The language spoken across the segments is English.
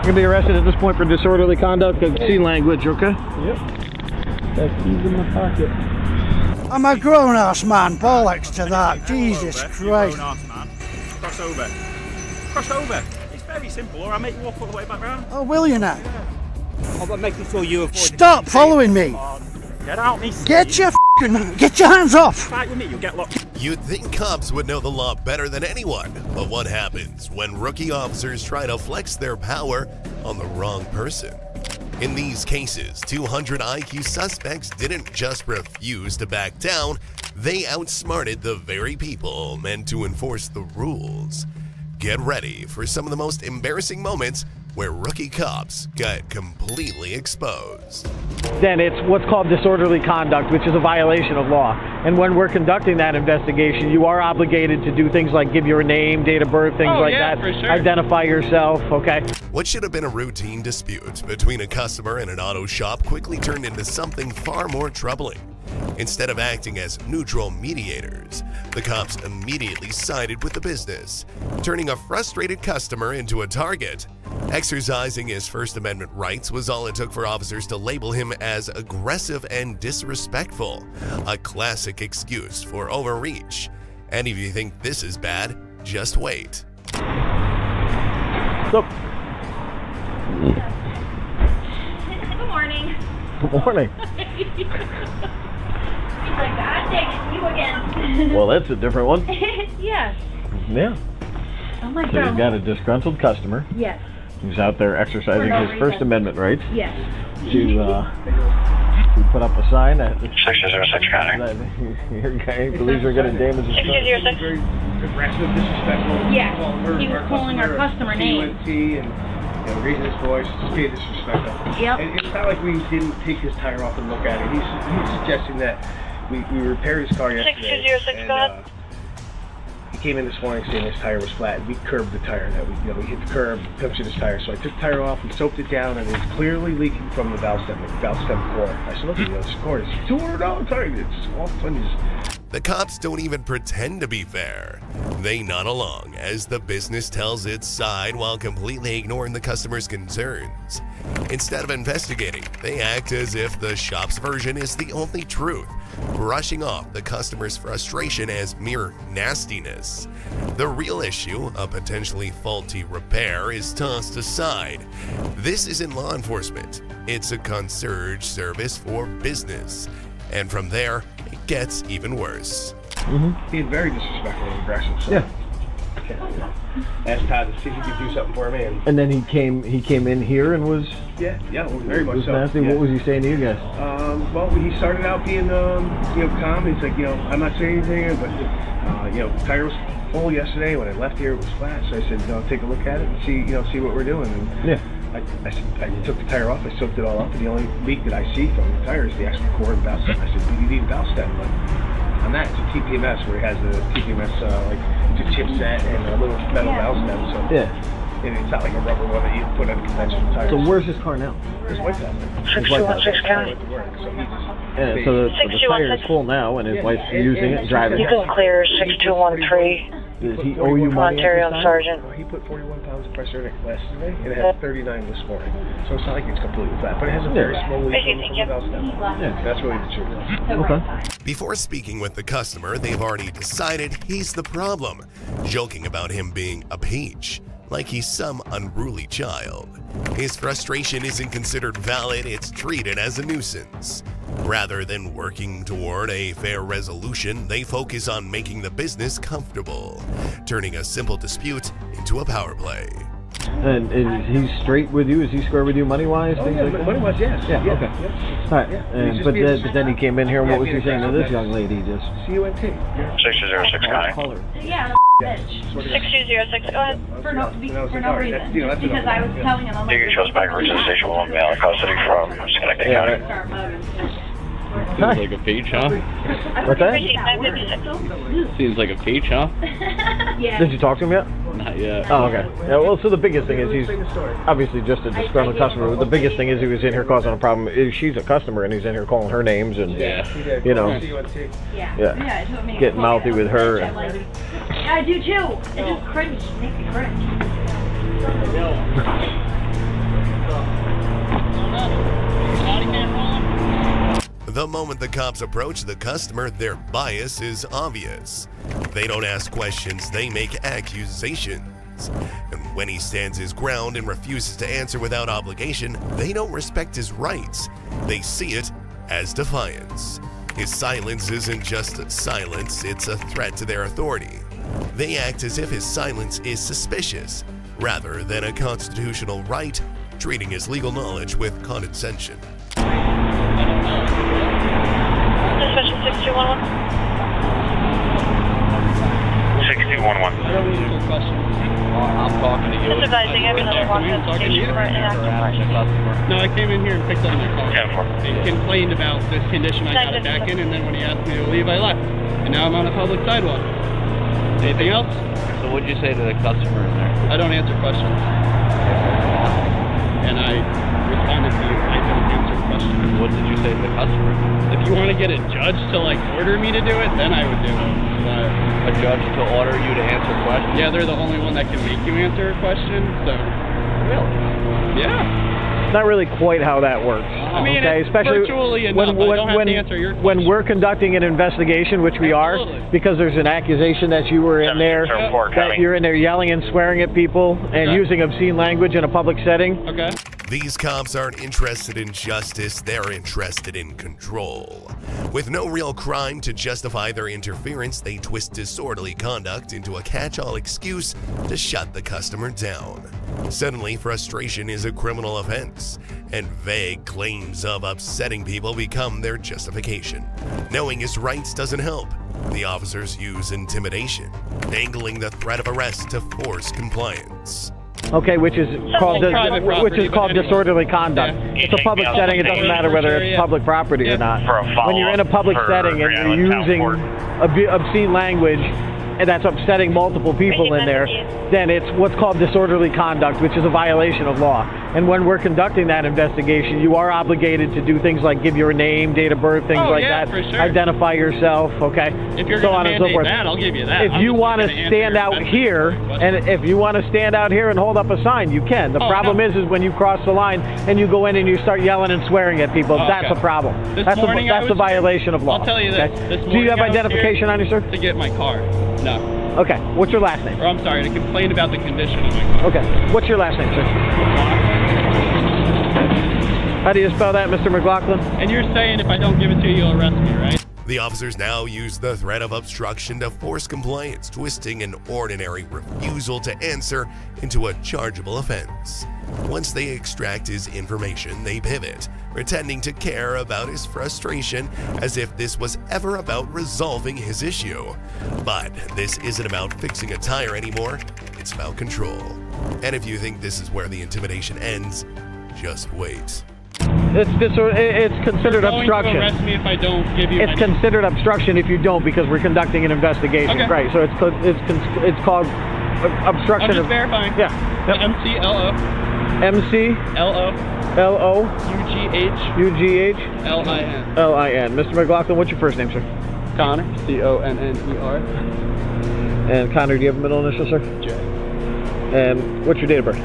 You're gonna be arrested at this point for disorderly conduct. I see language, okay? Yep. That keys in my pocket. I'm a grown-ass man, bollocks to that. Jesus Christ. Grown-ass man. Cross over. Cross over. It's very simple, or I'll make you walk all the way back round. Oh, will you now? I'm making sure you avoid. Stop following me. Get out, me. Get your hands off. Fight with me, you'll get locked. You'd think cops would know the law better than anyone, but what happens when rookie officers try to flex their power on the wrong person? In these cases, 200 IQ suspects didn't just refuse to back down, they outsmarted the very people meant to enforce the rules. Get ready for some of the most embarrassing moments where rookie cops got completely exposed. Then it's what's called disorderly conduct, which is a violation of law. And when we're conducting that investigation, you are obligated to do things like give your name, date of birth, things like that. For sure. Identify yourself, okay? What should have been a routine dispute between a customer and an auto shop quickly turned into something far more troubling. Instead of acting as neutral mediators, the cops immediately sided with the business, turning a frustrated customer into a target. Exercising his First Amendment rights was all it took for officers to label him as aggressive and disrespectful, a classic excuse for overreach. And if you think this is bad, just wait. So, Good morning. good morning. He's like, God dang it, you again. Well, that's a different one. Yes. Yeah. Oh my So God. you've got a disgruntled customer. Yes. He's out there exercising his First Amendment rights Yes. to put up a sign that 606 county. your guy believes you're going to damage his truck. 606. Aggressive, disrespectful. Yes. He was calling our customer name. And raising his voice, just being disrespectful. Yep. And it's not like we didn't take his tire off and look at it. He's suggesting that we repaired his car yesterday. 6206, go ahead. He came in this morning saying his tire was flat. We curbed the tire. That we hit the curb, punctured his tire. So I took the tire off and soaked it down, and it's clearly leaking from the valve stem core. I said, look at this cord. It's $200 tire. It's all fun. The cops don't even pretend to be fair. They nod along as the business tells its side while completely ignoring the customer's concerns. Instead of investigating, they act as if the shop's version is the only truth, brushing off the customer's frustration as mere nastiness. The real issue, a potentially faulty repair, is tossed aside. This isn't law enforcement. It's a concierge service for business. And from there, it gets even worse. Being very disrespectful and aggressive. So. Yeah. Asked Todd to see if he could do something for me. And then he came in here and was very much so. nasty. Yeah. What was he saying to you guys? Well, he started out being calm. He's like, I'm not saying anything, but the tire was full yesterday. When I left here, it was flat. So I said, take a look at it and see what we're doing. And yeah. I took the tire off. I soaked it all up, and the only leak that I see from the tire is the actual core and valve stem. I said, you need a valve stem, but on that, it's a TPMS where it has the TPMS it's a chipset and a little metal valve stem. So yeah. And it's not like a rubber one that you put on a conventional tire. So where's his car now? His wife's out there. 626 county. So the tire is full now, and his wife's using it and driving You it. can clear 6213. Does he owe you money? Ontario Sergeant. He put 41 pounds of pressure in it yesterday, and it had 39 this morning. So it's not like it's completely flat, but it has a very small leak from the valve stem. Yeah, that's really the truth. Okay. Before speaking with the customer, they've already decided he's the problem, joking about him being a peach, like he's some unruly child. His frustration isn't considered valid, it's treated as a nuisance. Rather than working toward a fair resolution, they focus on making the business comfortable, turning a simple dispute into a power play. And is he straight with you? Is he square with you money-wise? Oh, yeah, money-wise, yes. Yeah, okay. All right. Yeah. But then he came in here, and what was he saying to this young lady? Just CUNT. 6206 county. Yeah, bitch. 6206, go ahead. For no reason. Because I was telling him, I'm like, You chose backwards to station 1 male in custody from Schenectady County. Seems like a peach, huh? What's that? Seems like a peach, huh? Yeah. Did you talk to him yet? Not yet. Oh, okay. Yeah, well, so the biggest thing is he's obviously just a disgruntled customer. But the biggest thing is he was in here causing a problem. She's a customer, and he's in here calling her names and, Yeah. getting mouthy with her. And, I do too. It just cringe. Makes me cringe. The moment the cops approach the customer, their bias is obvious. They don't ask questions, they make accusations. And when he stands his ground and refuses to answer without obligation, they don't respect his rights. They see it as defiance. His silence isn't just silence, it's a threat to their authority. They act as if his silence is suspicious, rather than a constitutional right, treating his legal knowledge with condescension. Dispatch 6211. 6211. I don't need your questions. I'm talking to you. Just advising everyone walked up the station for an active emergency. No, I came in here and picked up my car. 10-4. He complained about this condition. I got it back in, and then when he asked me to leave, I left. And now I'm on a public sidewalk. Anything else? So what'd you say to the customer in there? I don't answer questions. And I responded to you. I don't answer questions. What did you say to the customer? If you want to get a judge to like order me to do it, then I would do it. But A judge to order you to answer questions? yeah, they're the only one that can make you answer a question. So Really? yeah. Not really quite how that works. I mean, okay, it's especially virtually enough. I don't have to answer your when we're conducting an investigation, which we Absolutely. are, because there's an accusation that you were in there, that you're in there yelling and swearing at people and Okay. using obscene language in a public setting. Okay. These cops aren't interested in justice, they're interested in control. With no real crime to justify their interference, they twist disorderly conduct into a catch-all excuse to shut the customer down. Suddenly, frustration is a criminal offense, and vague claims of upsetting people become their justification. Knowing his rights doesn't help. The officers use intimidation, angling the threat of arrest to force compliance. Okay, which is called private property, but anyway. disorderly conduct. Yeah. It's a public setting. It doesn't matter whether it's public property or not. For a When you're in a public follow-up setting and for, you're town using court. obscene language and that's upsetting multiple people in there, then it's what's called disorderly conduct, which is a violation of law. And when we're conducting that investigation, you are obligated to do things like give your name, date of birth, things like yeah, that. for sure. Identify yourself, okay? If you're so going on to and so mandate forth. that, I'll give you that. If you want to stand out here, and if you want to stand out here and hold up a sign, you can. The problem is when you cross the line and you go in and you start yelling and swearing at people, that's a problem. That's a violation of law. I'll tell you this. Okay? This Do you have morning I was identification here on you, sir? To get my car. No. Okay. What's your last name? Or I'm sorry, to complain about the condition of my car. Okay. What's your last name, sir? How do you spell that, Mr. McLaughlin? And you're saying if I don't give it to you, you'll arrest me, right? The officers now use the threat of obstruction to force compliance, twisting an ordinary refusal to answer into a chargeable offense. Once they extract his information, they pivot, pretending to care about his frustration as if this was ever about resolving his issue. But this isn't about fixing a tire anymore, it's about control. And if you think this is where the intimidation ends, just wait. It's considered You're going obstruction. to arrest me if I don't give you It's considered obstruction if you don't, because we're conducting an investigation. Okay. Right. So it's called obstruction I'm just of verifying. Yeah. Yep. MCLO. MCLO. UGH. LIN. Mr. McLaughlin, what's your first name, sir? Connor. CONNER. And Connor, do you have a middle initial, sir? J. And what's your date of birth?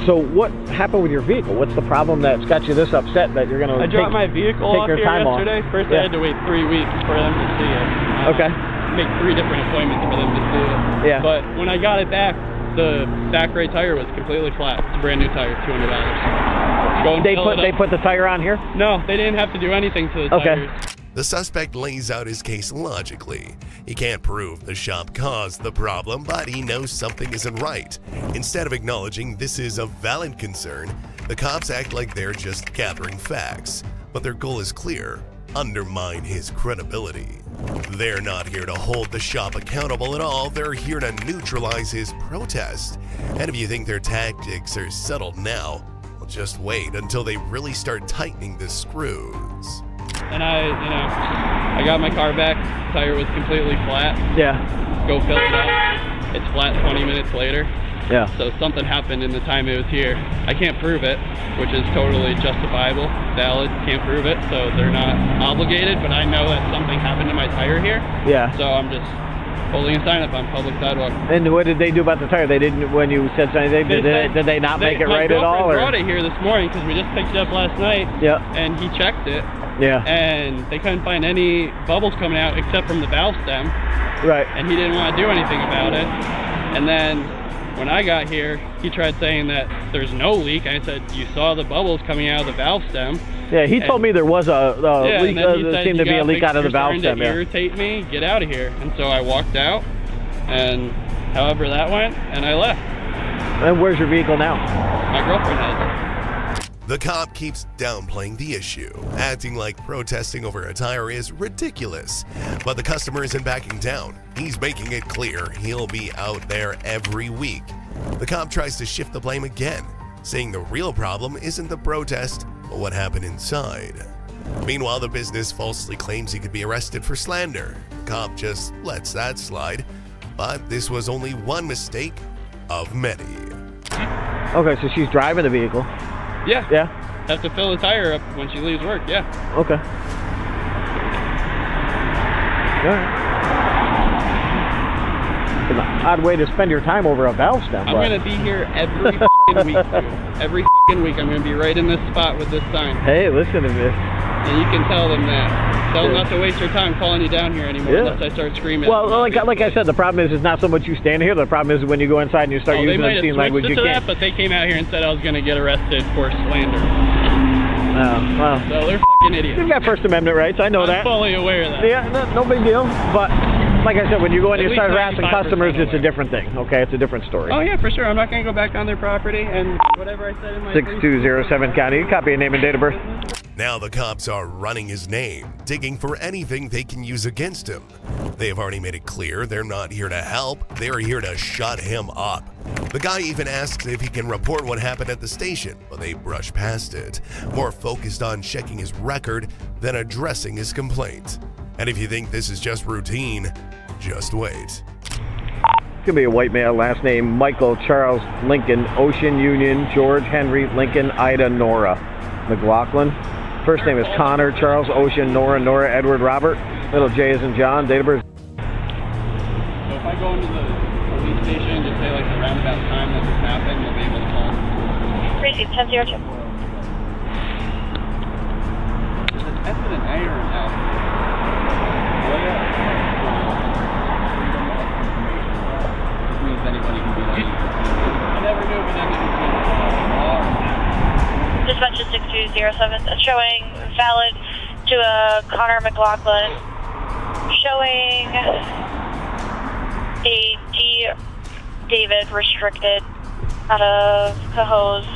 So what happened with your vehicle? What's the problem that's got you this upset that you're going to I dropped my vehicle off here yesterday. First I had to wait 3 weeks for them to see it. Okay. Make 3 different appointments for them to see it. Yeah. But when I got it back, the back right tire was completely flat. It's a brand new tire, $200. They put the tire on here? No, they didn't have to do anything to the tires. The suspect lays out his case logically. He can't prove the shop caused the problem, but he knows something isn't right. Instead of acknowledging this is a valid concern, the cops act like they're just gathering facts. But their goal is clear: undermine his credibility. They're not here to hold the shop accountable at all, they're here to neutralize his protest. And if you think their tactics are settled now, well, just wait until they really start tightening the screws. And I got my car back. The tire was completely flat. Yeah. Go fill it up. It's flat 20 minutes later. Yeah. So something happened in the time it was here. I can't prove it, which is totally justifiable, valid. Can't prove it, so they're not obligated. But I know that something happened to my tire here. Yeah. So I'm just holding a sign up on public sidewalk. And what did they do about the tire? They didn't, when you said something, did they not make it right at all? My girlfriend brought it here this morning because we just picked it up last night. Yeah. And he checked it. Yeah. And they couldn't find any bubbles coming out except from the valve stem. Right. And he didn't want to do anything about it. And then when I got here, he tried saying that there's no leak. I said, you saw the bubbles coming out of the valve stem. Yeah, he told me there was a leak. There seemed to be a leak out of the valve stem. To irritate me, get out of here. And so I walked out, and however that went, and I left. And where's your vehicle now? My girlfriend has it. The cop keeps downplaying the issue, acting like protesting over a tire is ridiculous. But the customer isn't backing down. He's making it clear he'll be out there every week. The cop tries to shift the blame again, saying the real problem isn't the protest, but what happened inside. Meanwhile, the business falsely claims he could be arrested for slander. The cop just lets that slide. But this was only one mistake of many. Okay, so she's driving the vehicle. Yeah. Yeah. Have to fill the tire up when she leaves work, yeah. Okay. Yeah. It's an odd way to spend your time over a valve stem. I'm going to be here every fucking week, dude. Every fucking week I'm going to be right in this spot with this sign. Hey, listen to this. And you can tell them that. Tell them not to waste their time calling you down here anymore unless I start screaming. Well, like I said, the problem is not so much you standing here. The problem is when you go inside and you start using obscene language, you can't. But they came out here and said I was going to get arrested for slander. Oh, well. So they're fucking idiots. You've got First Amendment rights. I know that. I'm fully aware of that. Yeah, no big deal. But like I said, when you go in and you start harassing customers, it's a different thing. Okay, it's a different story. Oh yeah, for sure. I'm not going to go back on their property and whatever I said in my 6207 County. Copy your name and date of birth. Now the cops are running his name, digging for anything they can use against him. They have already made it clear they're not here to help, they're here to shut him up. The guy even asks if he can report what happened at the station, but they brush past it, more focused on checking his record than addressing his complaint. And if you think this is just routine, just wait. Could be a white male, last name Michael Charles Lincoln, Ocean Union, George Henry Lincoln, Ida Nora McLaughlin. First name is Connor, Charles, Ocean, Nora, Edward, Robert. Little J is in John, date of birth. So if I go into the police station and just say like the roundabout time that this happened, you'll be able to call. Receive 1002. Is it F and an A or an L? Which means anybody can be like, I never knew, but then Dispatch 6207, showing valid to a Connor McLaughlin, showing a D. David restricted out of Cahoes.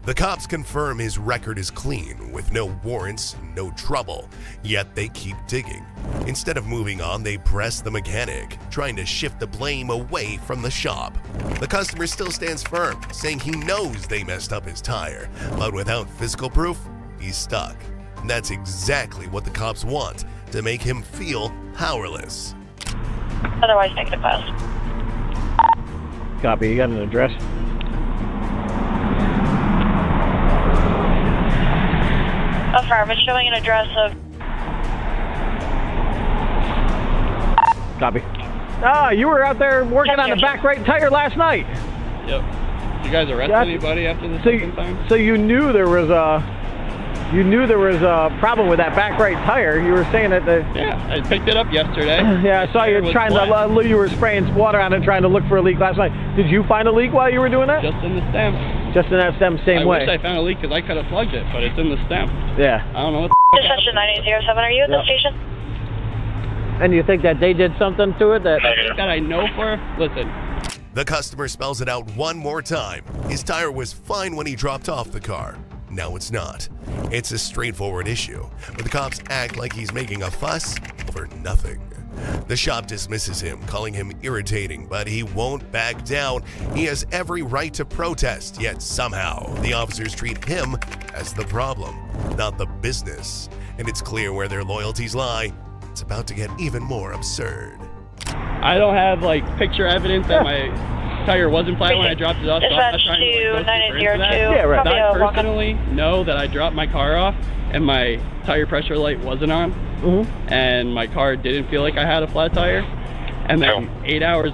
The cops confirm his record is clean, with no warrants, no trouble, yet they keep digging. Instead of moving on, they press the mechanic, trying to shift the blame away from the shop. The customer still stands firm, saying he knows they messed up his tire, but without physical proof, he's stuck. And that's exactly what the cops want, to make him feel powerless. Otherwise, negative files. Copy, you got an address? Affirmative, showing an address of... Copy. Ah, you were out there working on the back right tire last night. Yep. Did you guys arrest anybody after the second time? So you knew there was a problem with that back right tire. You were saying that the... Yeah, I picked it up yesterday. Yeah, I saw you trying to... You were spraying water on it, trying to look for a leak last night. Did you find a leak while you were doing that? Just in the stem. Just in that stem, same way. I wish I found a leak because I could have plugged it, but it's in the stem. Yeah. I don't know what the Dispatch 9807, are you at the station? And you think that they did something to it that I know for? Listen. The customer spells it out one more time. His tire was fine when he dropped off the car. Now it's not. It's a straightforward issue, but the cops act like he's making a fuss over nothing. The shop dismisses him, calling him irritating, but he won't back down. He has every right to protest, yet somehow the officers treat him as the problem, not the business. And it's clear where their loyalties lie. It's about to get even more absurd. I don't have like picture evidence that my tire wasn't flat when I dropped it off. So I'm not trying to go super into that. Yeah, right. I personally know that I dropped my car off and my tire pressure light wasn't on, and my car didn't feel like I had a flat tire. And then 6 to 8 hours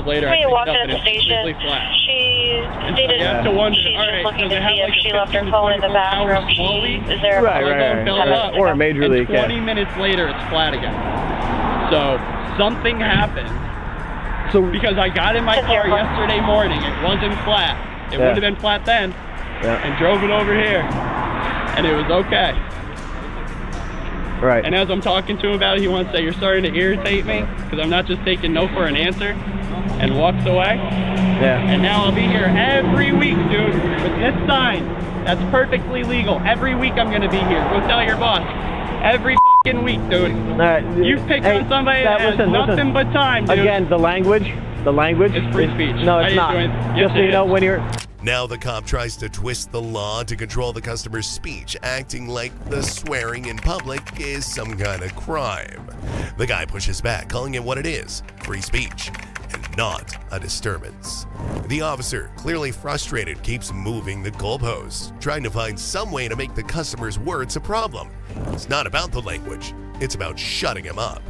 later, I picked walked up in and at the it's station. completely flat. She And so stated you have to wonder, she's all just right, looking so to they have see if like she a left her 15 to phone in the 24 hour bathroom slow key. leak. Is there a Right. Fill it up, Or a major leak. 20 minutes later, it's flat again. So something happened. So because I got in my car yesterday morning, it wasn't flat. It would have been flat then, and drove it over here, and it was okay. Right. And as I'm talking to him about it, he wants to say, "You're starting to irritate me because I'm not just taking no for an answer," and walks away. Yeah. And now I'll be here every week, dude, with this sign. That's perfectly legal. Every week I'm going to be here. Go tell your boss. Every fucking week, dude. You picked on somebody that has nothing but time, dude. Again, the language. It's free speech. No, it's not. Just so you know, when you're... Now the cop tries to twist the law to control the customer's speech, acting like the swearing in public is some kind of crime. The guy pushes back, calling it what it is, free speech, and not a disturbance. The officer, clearly frustrated, keeps moving the goalposts, trying to find some way to make the customer's words a problem. It's not about the language, it's about shutting him up.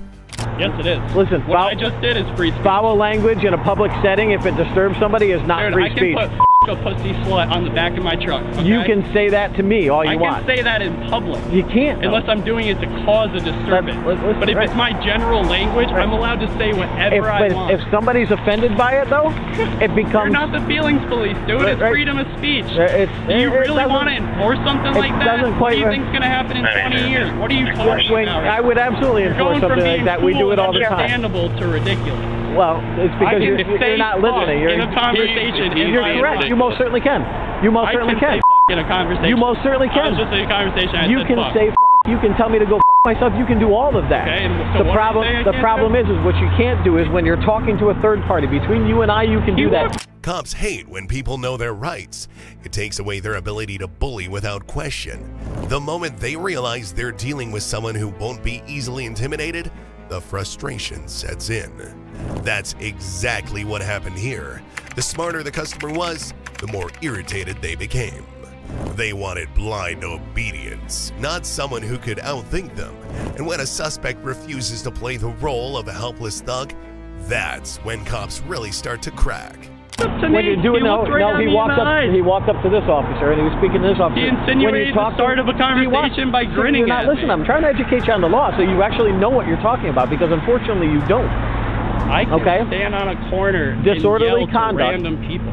Yes, it is. Listen, what I just did is free speech. Foul language in a public setting, if it disturbs somebody, is not free speech. I can put a pussy slut on the back of my truck. Okay? You can say that to me all you want. I can say that in public. You can't. Unless I'm doing it to cause a disturbance. But if it's my general language, I'm allowed to say whatever I want. If somebody's offended by it, though, it becomes... You're not the feelings police, dude. It's freedom of speech. Do you really want to enforce something like that? What do you think is going to happen in 20 years? What are you talking about? I would absolutely enforce something like that. We do it all the time. Understandable to ridiculous. Well, it's because you're not listening. You're in a conversation. You're correct. You most certainly can. You most certainly can. In a conversation. You most certainly can. I was just in a conversation. You can say you can tell me to go myself. You can do all of that. Okay, so the problem is what you can't do is when you're talking to a third party. Between you and I, you can do that. Cops hate when people know their rights. It takes away their ability to bully without question. The moment they realize they're dealing with someone who won't be easily intimidated, the frustration sets in. That's exactly what happened here. The smarter the customer was, the more irritated they became. They wanted blind obedience, not someone who could outthink them. And when a suspect refuses to play the role of a helpless thug, that's when cops really start to crack. When you're doing he walked up to this officer and he was speaking to this officer. He insinuated the start of a conversation by grinning at me. Listen, I'm trying to educate you on the law so you actually know what you're talking about, because unfortunately you don't. I can stand on a corner disorderly and yell conduct. to random people.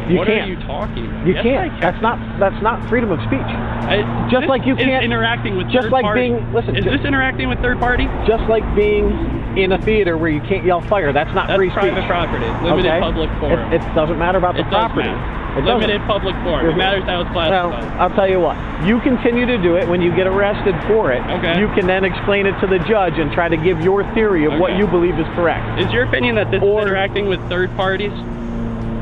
What are you talking about? You can't. That's not freedom of speech. Just like you can't interacting with just third like party. Is this interacting with third party? Just like being in a theater where you can't yell fire. That's not free speech. That's private property. Limited public forum. It doesn't matter about the property. Limited public forum. It matters how it's classified. Well, I'll tell you what. You continue to do it. When you get arrested for it, you can then explain it to the judge and try to give your theory of what you believe is correct. Is your opinion that this is interacting with third parties?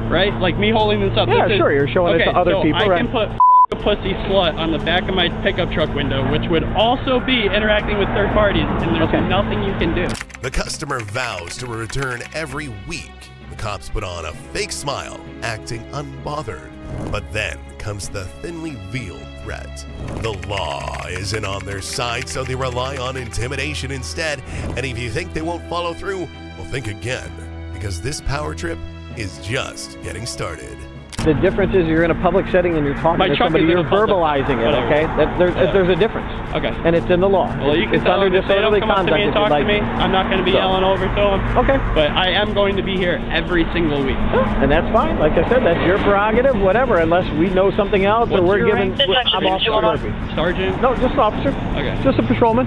Right? Like me holding this up. Yeah, sure. You're showing it to other people. I can put a pussy slut on the back of my pickup truck window, which would also be interacting with third parties, and there's nothing you can do. The customer vows to return every week. The cops put on a fake smile, acting unbothered. But then comes the thinly veiled threat. The law isn't on their side, so they rely on intimidation instead. And if you think they won't follow through, well, think again, because this power trip is just getting started. The difference is you're in a public setting and you're talking to somebody, you're verbalizing it, okay? There's a difference. Okay. And it's in the law. Well, you can tell them if they don't come up to me and talk to me, I'm not going to be yelling over to them. Okay. But I am going to be here every single week. And that's fine. Like I said, that's your prerogative, whatever, unless we know something else or we're given... I'm Officer Murphy. Sergeant? No, just an officer. Okay. Just a patrolman.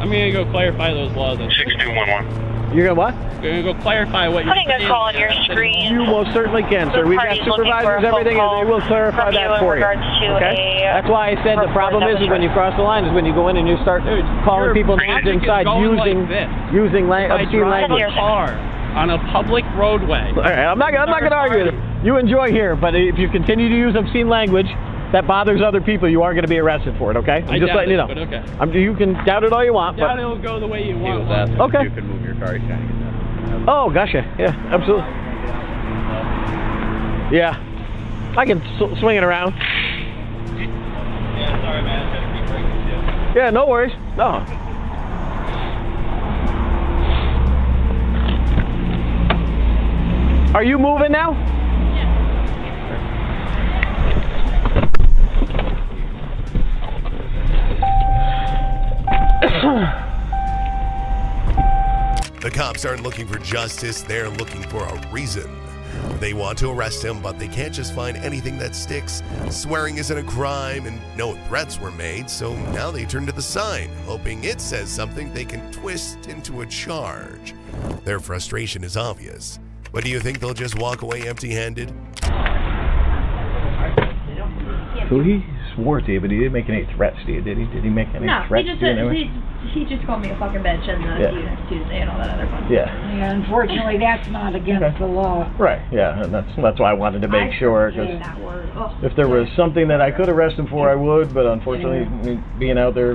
I'm going to go clarify those laws. 6211. You're going to what? I'm going to go clarify what you're saying. Putting a call on your screen. You most certainly can, sir. We've got supervisors, everything, and they will clarify that for you. Okay? That's why I said the problem is when you cross the line is when you go in and you start calling people names inside using obscene language. Car on a public roadway. All right, I'm not going to argue with you. You enjoy here, but if you continue to use obscene language that bothers other people, you are going to be arrested for it, okay? I'm just letting you know. But okay. You can doubt it all you want. Doubt it'll go the way you want. He was asking if you can move your car. He's trying to get that. Oh, gotcha. Yeah, absolutely. Yeah. I can swing it around. Yeah, sorry, man. I gotta keep breaking shit. Yeah, no worries. No. Are you moving now? The cops aren't looking for justice, they're looking for a reason. They want to arrest him, but they can't just find anything that sticks. Swearing isn't a crime, and no threats were made, so now they turn to the sign, hoping it says something they can twist into a charge. Their frustration is obvious, but do you think they'll just walk away empty-handed? So he swore to you, but he didn't make any threats to you, did he? Did he make any threats to you? No, he just called me a fucking bitch and see you next Tuesday and all that other fun stuff. Yeah, unfortunately, that's not against the law. Right, yeah, and that's why I wanted to make sure, because if there was something that I could arrest him for, I would, but unfortunately, being out there,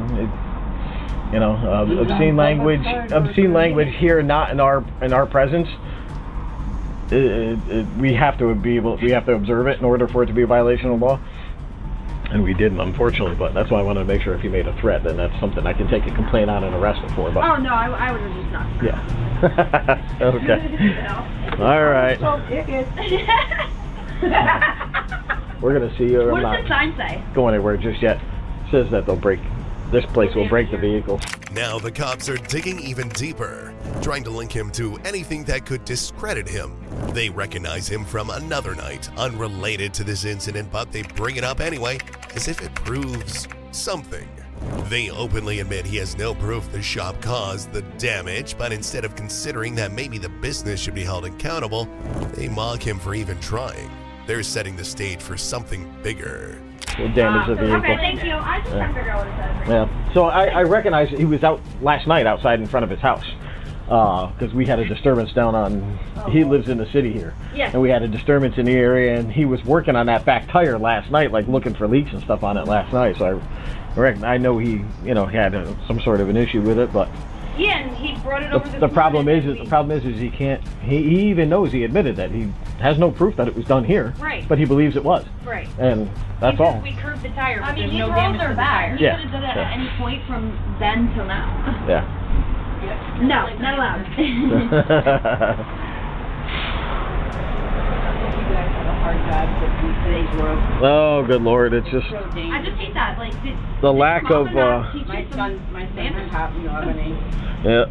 you know, obscene language here, not in our presence. We have to observe it in order for it to be a violation of law. And we didn't, unfortunately, but that's why I wanted to make sure if he made a threat, then that's something I can take a complaint on and arrest him for. But oh, no, I would have just not. Yeah. Okay. All right. We're going to see you. What does the sign say? Go anywhere just yet. It says that this place will break the vehicle. Now the cops are digging even deeper, trying to link him to anything that could discredit him. They recognize him from another night, unrelated to this incident, but they bring it up anyway, as if it proves something. They openly admit he has no proof the shop caused the damage, but instead of considering that maybe the business should be held accountable, they mock him for even trying. They're setting the stage for something bigger. Will damage the vehicle. Okay, thank you. I just trying to figure out what it says. Yeah. So I recognize he was out last night outside in front of his house. Because we had a disturbance down on, he lives in the city here. Yes. And we had a disturbance in the area, and he was working on that back tire last night, like looking for leaks and stuff on it last night. So I know he, had some sort of an issue with it, but yeah, and he brought it over. The problem is he can't. He even knows, he admitted that he has no proof that it was done here. Right. But he believes it was. Right. And that's all. We curved the tire, but there's he no damage to the tire. He could have done it at any point from then till now. Yeah. No, not allowed. Oh, good Lord! It's just. I just hate that, like the lack of. My son taught me already. Yeah.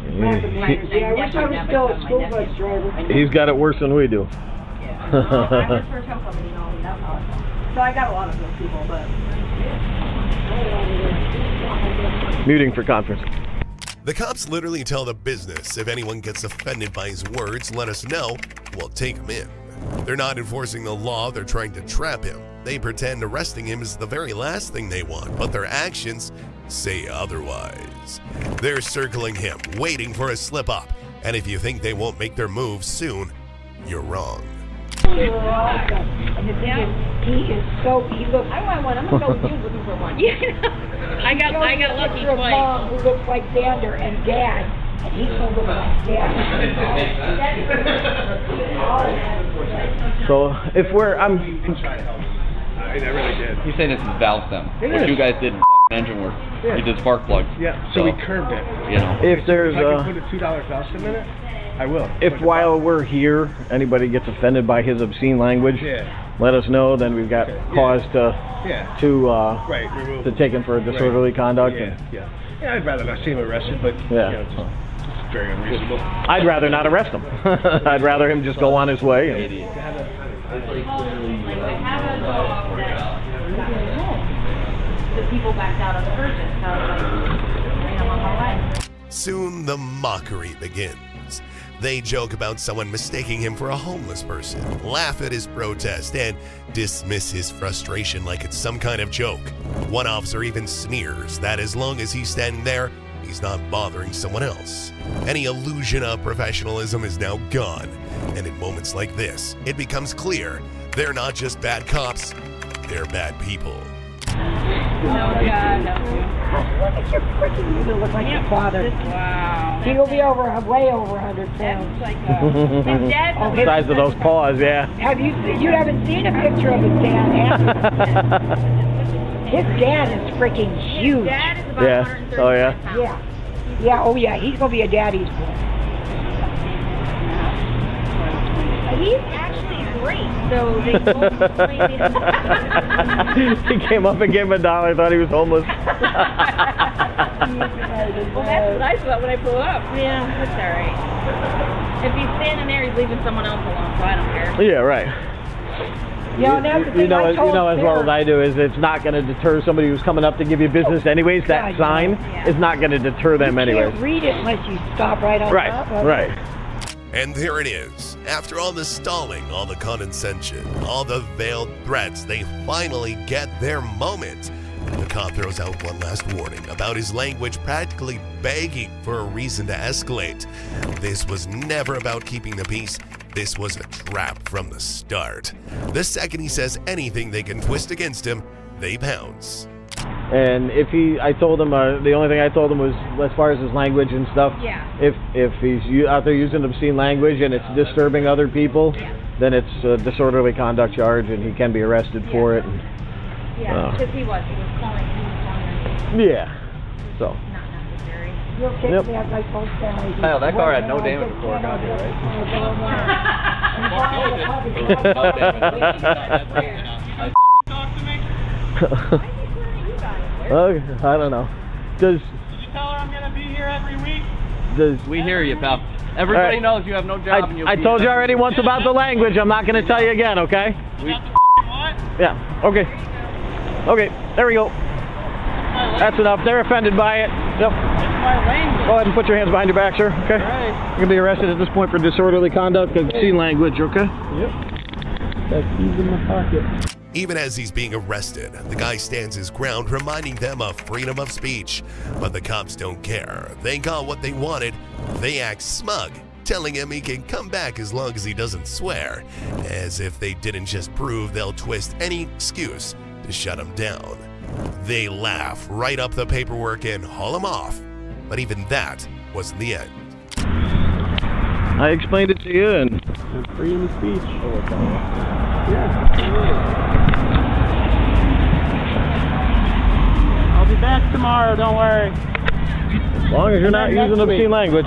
I wish I was still a school bus driver. He's got it worse than we do. Yeah. I work for a tow company and all that. So I got a lot of those people, but. Muting for conference. The cops literally tell the business if anyone gets offended by his words, let us know, we'll take him in. They're not enforcing the law, they're trying to trap him. They pretend arresting him is the very last thing they want, but their actions say otherwise. They're circling him, waiting for a slip-up, and if you think they won't make their move soon, you're wrong. He looks. I want one. I'm gonna go with you looking for one. Yeah. I got lucky twice. Mom who looks like Xander and Dad, and he's gonna look like Dad. So if I really did. He's saying this is valve stem. What you guys did engine work. Yeah. You did spark plugs. Yeah. So we curved it. You know. If there's I can put a $2 valve stem in it, I will. If while we're here, anybody gets offended by his obscene language, let us know. Then we've got cause to take him for disorderly conduct. Yeah, I'd rather not see him arrested, but it's very unreasonable. I'd rather not arrest him. I'd rather him just go on his way. And the people backed out of the purchase, so ran them on my way. Soon the mockery begins. They joke about someone mistaking him for a homeless person, laugh at his protest, and dismiss his frustration like it's some kind of joke. One officer even sneers that as long as he's standing there, he's not bothering someone else. Any illusion of professionalism is now gone, and in moments like this, it becomes clear they're not just bad cops, they're bad people. You look like your father. Wow. He will be way over 100 pounds. His dad. the size of those paws, yeah. You haven't seen a picture of his dad, have you? His dad is freaking huge. His dad is about 130 Oh yeah. Yeah. Oh yeah. He's gonna be a daddy's boy. He's actually great, so they both He came up and gave him $1, thought he was homeless. Well, that's what I thought when I pulled up. Yeah, that's alright. If he's standing there, he's leaving someone else alone, so I don't care. Yeah, right. Yeah, that's the thing you know I told as well as I do is it's not going to deter somebody who's coming up to give you business anyways. That sign is not going to deter them anyways. You can't read it unless you stop right on top of it. Right. And there it is. After all the stalling, all the condescension, all the veiled threats, they finally get their moment. The cop throws out one last warning about his language, practically begging for a reason to escalate. This was never about keeping the peace. This was a trap from the start. The second he says anything they can twist against him, they pounce. And if I told him, the only thing I told him was as far as his language and stuff. Yeah. If he's out there using obscene language and it's disturbing other people, then it's a disorderly conduct charge and he can be arrested for it. And, yeah, because he was calling. Yeah. So. Not necessary. You'll kick me out like both families. Hell, that car had no damage before it got here, Talk to me. I don't know. Did you tell her I'm going to be here every week? We hear you, pal. Everybody knows you have no job. I told you already once about the language. I'm not going to tell you again, okay? What? Yeah, okay. Okay, there we go. That's enough. They're offended by it. Yep. My language. Go ahead and put your hands behind your back, sir. Okay? Right. You're going to be arrested at this point for disorderly conduct and obscene language, okay? Yep. That's keys in my pocket. Even as he's being arrested, the guy stands his ground, reminding them of freedom of speech. But the cops don't care. They got what they wanted. They act smug, telling him he can come back as long as he doesn't swear, as if they didn't just prove they'll twist any excuse to shut him down. They laugh, write up the paperwork, and haul him off. But even that wasn't the end. I explained it to you, and freedom of speech. Yeah. I'll be back tomorrow, don't worry. As long as you're not using obscene language.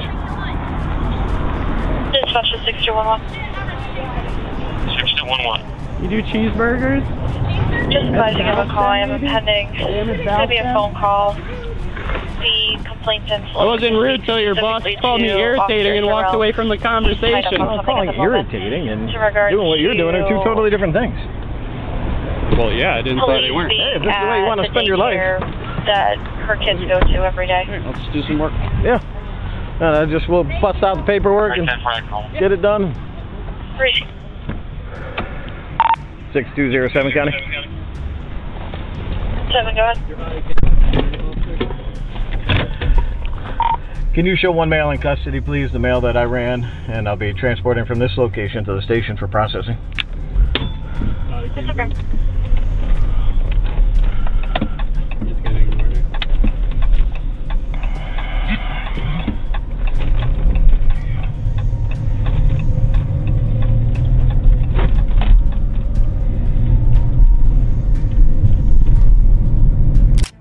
Dispatcher 6211. 6211. You do cheeseburgers? Just advising of a call. I am pending. It's going to be a phone call. The complainant. I wasn't rude till your boss called me irritating and walked away from the conversation. I'm calling it irritating and doing what you're doing are two totally different things. Well, yeah, I didn't say they weren't. Hey, if this is the way you want to spend your life. That her kids go to every day. Let's do some work. Yeah. And we'll bust out the paperwork and get it done. 6207 County. 7, go ahead. Can you show one male in custody, please? The male that I ran, and I'll be transporting from this location to the station for processing. It's okay.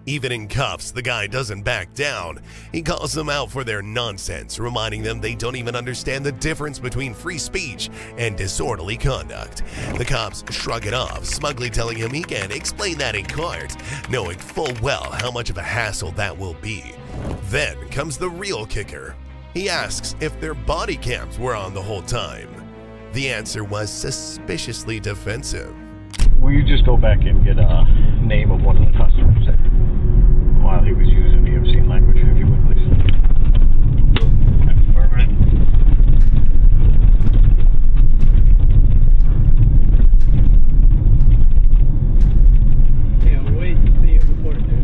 Even in cuffs, the guy doesn't back down. He calls them out for their nonsense, reminding them they don't even understand the difference between free speech and disorderly conduct. The cops shrug it off, smugly telling him he can explain that in court, knowing full well how much of a hassle that will be. Then comes the real kicker. He asks if their body cams were on the whole time. The answer was suspiciously defensive. Will you just go back and get a name of one of the customers there while he was using the obscene language, if you would, please? Yeah, we wait to see it report, dude.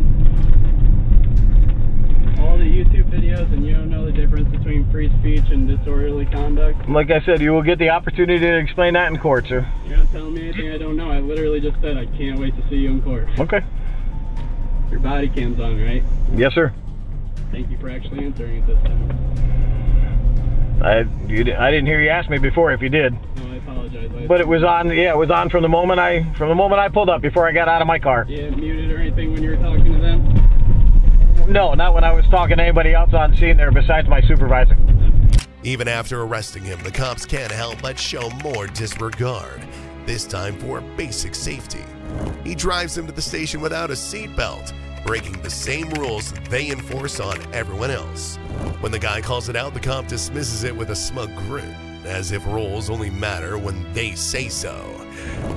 All the YouTube videos and you don't know the difference between free speech and disorderly conduct? Like I said, you will get the opportunity to explain that in court, sir. You're not telling me anything I don't know. I literally just said I can't wait to see you in court. Okay. Your body cam's on, right? Yes, sir. Thank you for actually answering it this time. I didn't hear you ask me before if you did. No, I apologize. But it was on. Yeah, it was on from the moment I pulled up, before I got out of my car. You didn't mute it or anything when you were talking to them? No, not when I was talking to anybody else on scene there besides my supervisor. Even after arresting him, the cops can't help but show more disregard, this time for basic safety. He drives him to the station without a seatbelt, breaking the same rules they enforce on everyone else. When the guy calls it out, the cop dismisses it with a smug grin, as if rules only matter when they say so.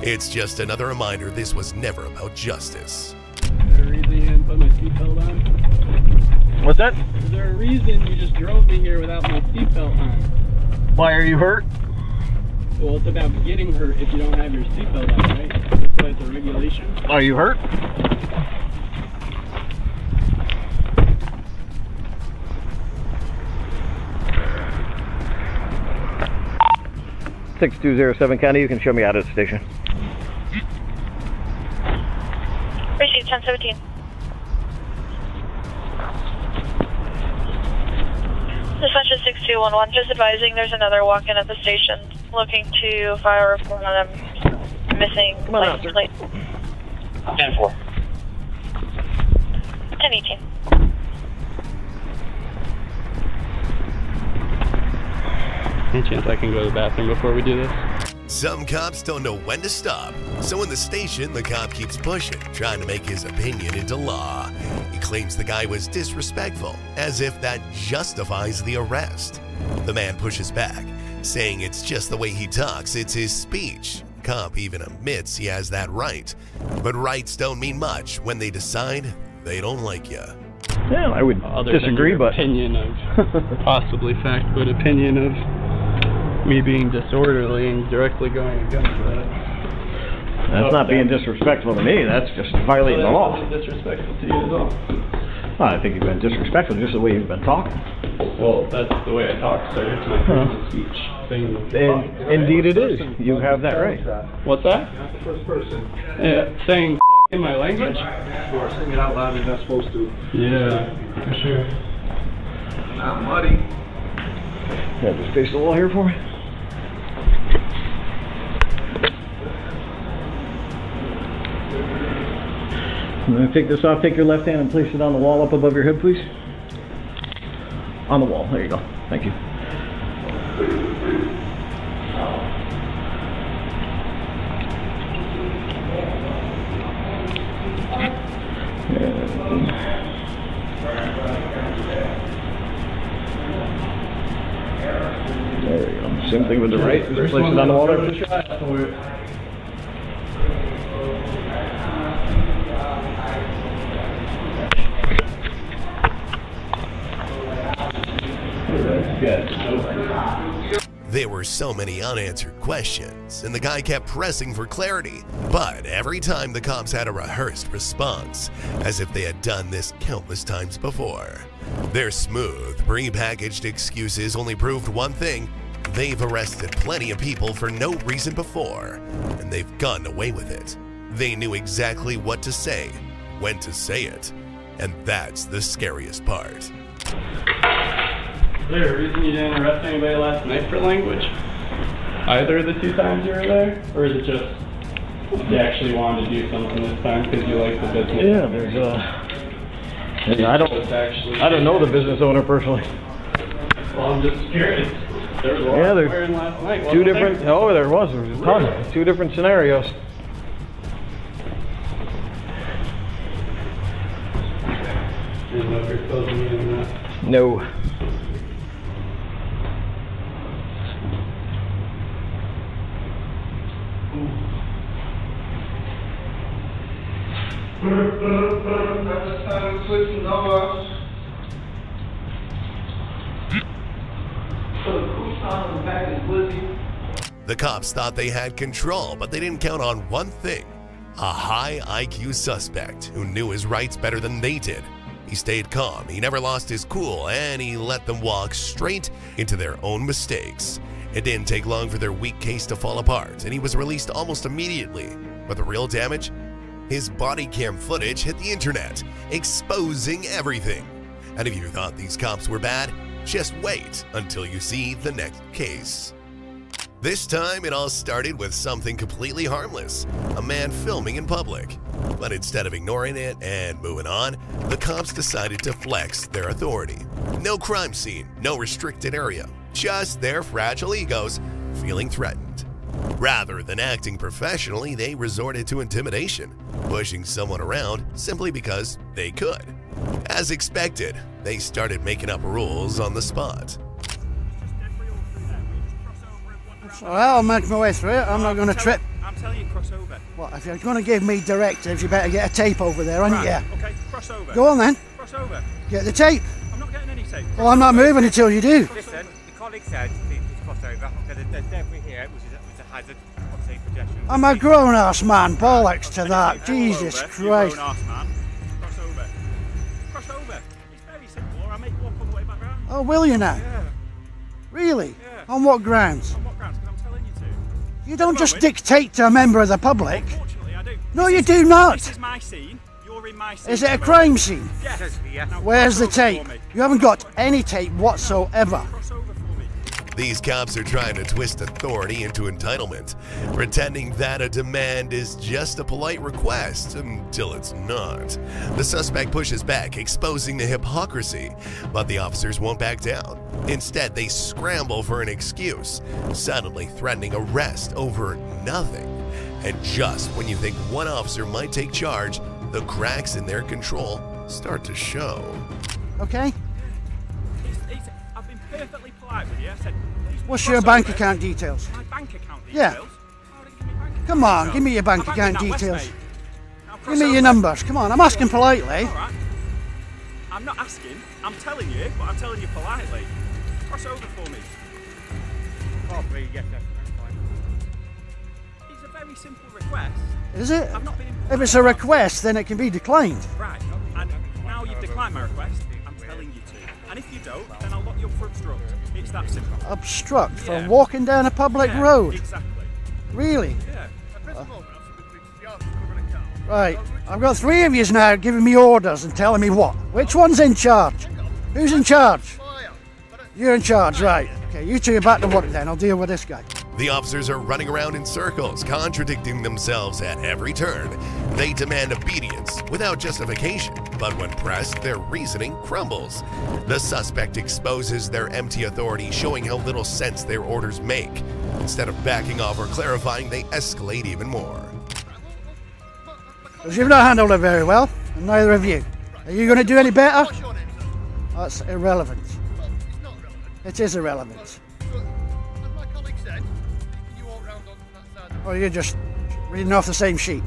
It's just another reminder this was never about justice. Is there a reason you didn't put my seatbelt on? What's that? Is there a reason you just drove me here without my seatbelt on? Why, are you hurt? Well, it's about getting hurt if you don't have your seatbelt on, right? That's why it's a regulation. Are you hurt? (6207) County, you can show me out of the station. Received 1017. Dispatch 6211, just advising there's another walk-in at the station looking to file a report on a missing license plate. 10-4. 1018. Any chance I can go to the bathroom before we do this? Some cops don't know when to stop, so in the station, the cop keeps pushing, trying to make his opinion into law. He claims the guy was disrespectful, as if that justifies the arrest. The man pushes back, saying it's just the way he talks, it's his speech. Cop even admits he has that right, but rights don't mean much when they decide they don't like you. Yeah, I would disagree, but opinion of possibly fact, but opinion of me being disorderly and directly going against that. That's not being disrespectful to me. That's just violating the law. Disrespectful to you as well. Well, I think you've been disrespectful just the way you've been talking. Well, that's the way I talk, sir. It's my freedom of speech. Indeed it is. You have that right. What's that? Not the first person. Yeah, saying in my language? Or saying it out loud is not supposed to. Yeah, for sure. Not muddy. Yeah, just face the wall here for me. I'm going to take this off. Take your left hand and place it on the wall up above your head, please. On the wall. There you go. Thank you. There you go. Same thing with the right. Just place it on the wall there. There were so many unanswered questions, and the guy kept pressing for clarity. But every time the cops had a rehearsed response, as if they had done this countless times before. Their smooth, pre-packaged excuses only proved one thing: they've arrested plenty of people for no reason before, and they've gotten away with it. They knew exactly what to say, when to say it, and that's the scariest part. Is there a reason you didn't arrest anybody last night for language? Either of the 2 times you were there? Or is it just you actually wanted to do something this time because you like the business? Yeah, there's I don't know the business owner personally. Well, I'm just curious. There was a lot wearing last night. Two different, oh, there was a ton. 2 different scenarios. Didn't know if you're closing in or not. No. The cops thought they had control, but they didn't count on one thing: a high IQ suspect who knew his rights better than they did. He stayed calm, he never lost his cool, and he let them walk straight into their own mistakes. It didn't take long for their weak case to fall apart, and he was released almost immediately. But the real damage? His body cam footage hit the internet, exposing everything. And if you thought these cops were bad, just wait until you see the next case. This time, it all started with something completely harmless: a man filming in public. But instead of ignoring it and moving on, the cops decided to flex their authority. No crime scene, no restricted area, just their fragile egos feeling threatened. Rather than acting professionally, they resorted to intimidation, pushing someone around simply because they could. As expected, they started making up rules on the spot. Well, I'll make my way through it. I'm not going to trip. I'm telling you, cross over. What, if you're going to give me directives, you better get a tape over there, aren't you? Okay, cross over. Go on then. Cross over. Get the tape. I'm not getting any tape. Well, I'm not moving until you do. Listen, the colleague said please cross over. Okay, there's debris here, which is a hazard. Obviously, pedestrians. I'm a grown-ass man. Bollocks to that. Jesus Christ. Grown-ass man. Cross over. Cross over. It's very simple, or I'll make you walk all the way back round. Oh, will you now? Yeah. Really? Yeah. On what grounds? On what grounds? Because I'm telling you to. You don't just dictate to a member of the public. Unfortunately, I do. No, you do not. This is my scene. You're in my scene. Is it a crime scene? Yes. Now, where's the tape? You haven't got any tape whatsoever. Cross over for me. These cops are trying to twist authority into entitlement, pretending that a demand is just a polite request until it's not. The suspect pushes back, exposing the hypocrisy, but the officers won't back down. Instead, they scramble for an excuse, suddenly threatening arrest over nothing. And just when you think one officer might take charge, the cracks in their control start to show. Okay. I've been perfectly polite with you. I said, what's your bank account details? My bank account details? Yeah. Come on, give me your bank account details. Give me your numbers. Come on, I'm asking politely. Alright. I'm not asking, I'm telling you, but I'm telling you politely. Cross over for me. Probably, yes, that's fine. It's a very simple request. Is it? I've not been if it's a request, then it can be declined. Right, and now you've declined my request, I'm telling you to. And if you don't, then I'll lock you up for obstruct. It's that simple. Obstruct for walking down a public road? Exactly. Really? Yeah. Right, I've got 3 of yous now giving me orders and telling me what. Which one's in charge? Who's in charge? You're in charge, right. Okay, you two are back to work then. I'll deal with this guy. The officers are running around in circles, contradicting themselves at every turn. They demand obedience without justification, but when pressed, their reasoning crumbles. The suspect exposes their empty authority, showing how little sense their orders make. Instead of backing off or clarifying, they escalate even more. Because you've not handled it very well, and neither have you. Are you going to do any better? That's irrelevant. It is irrelevant. Or you're just reading off the same sheet.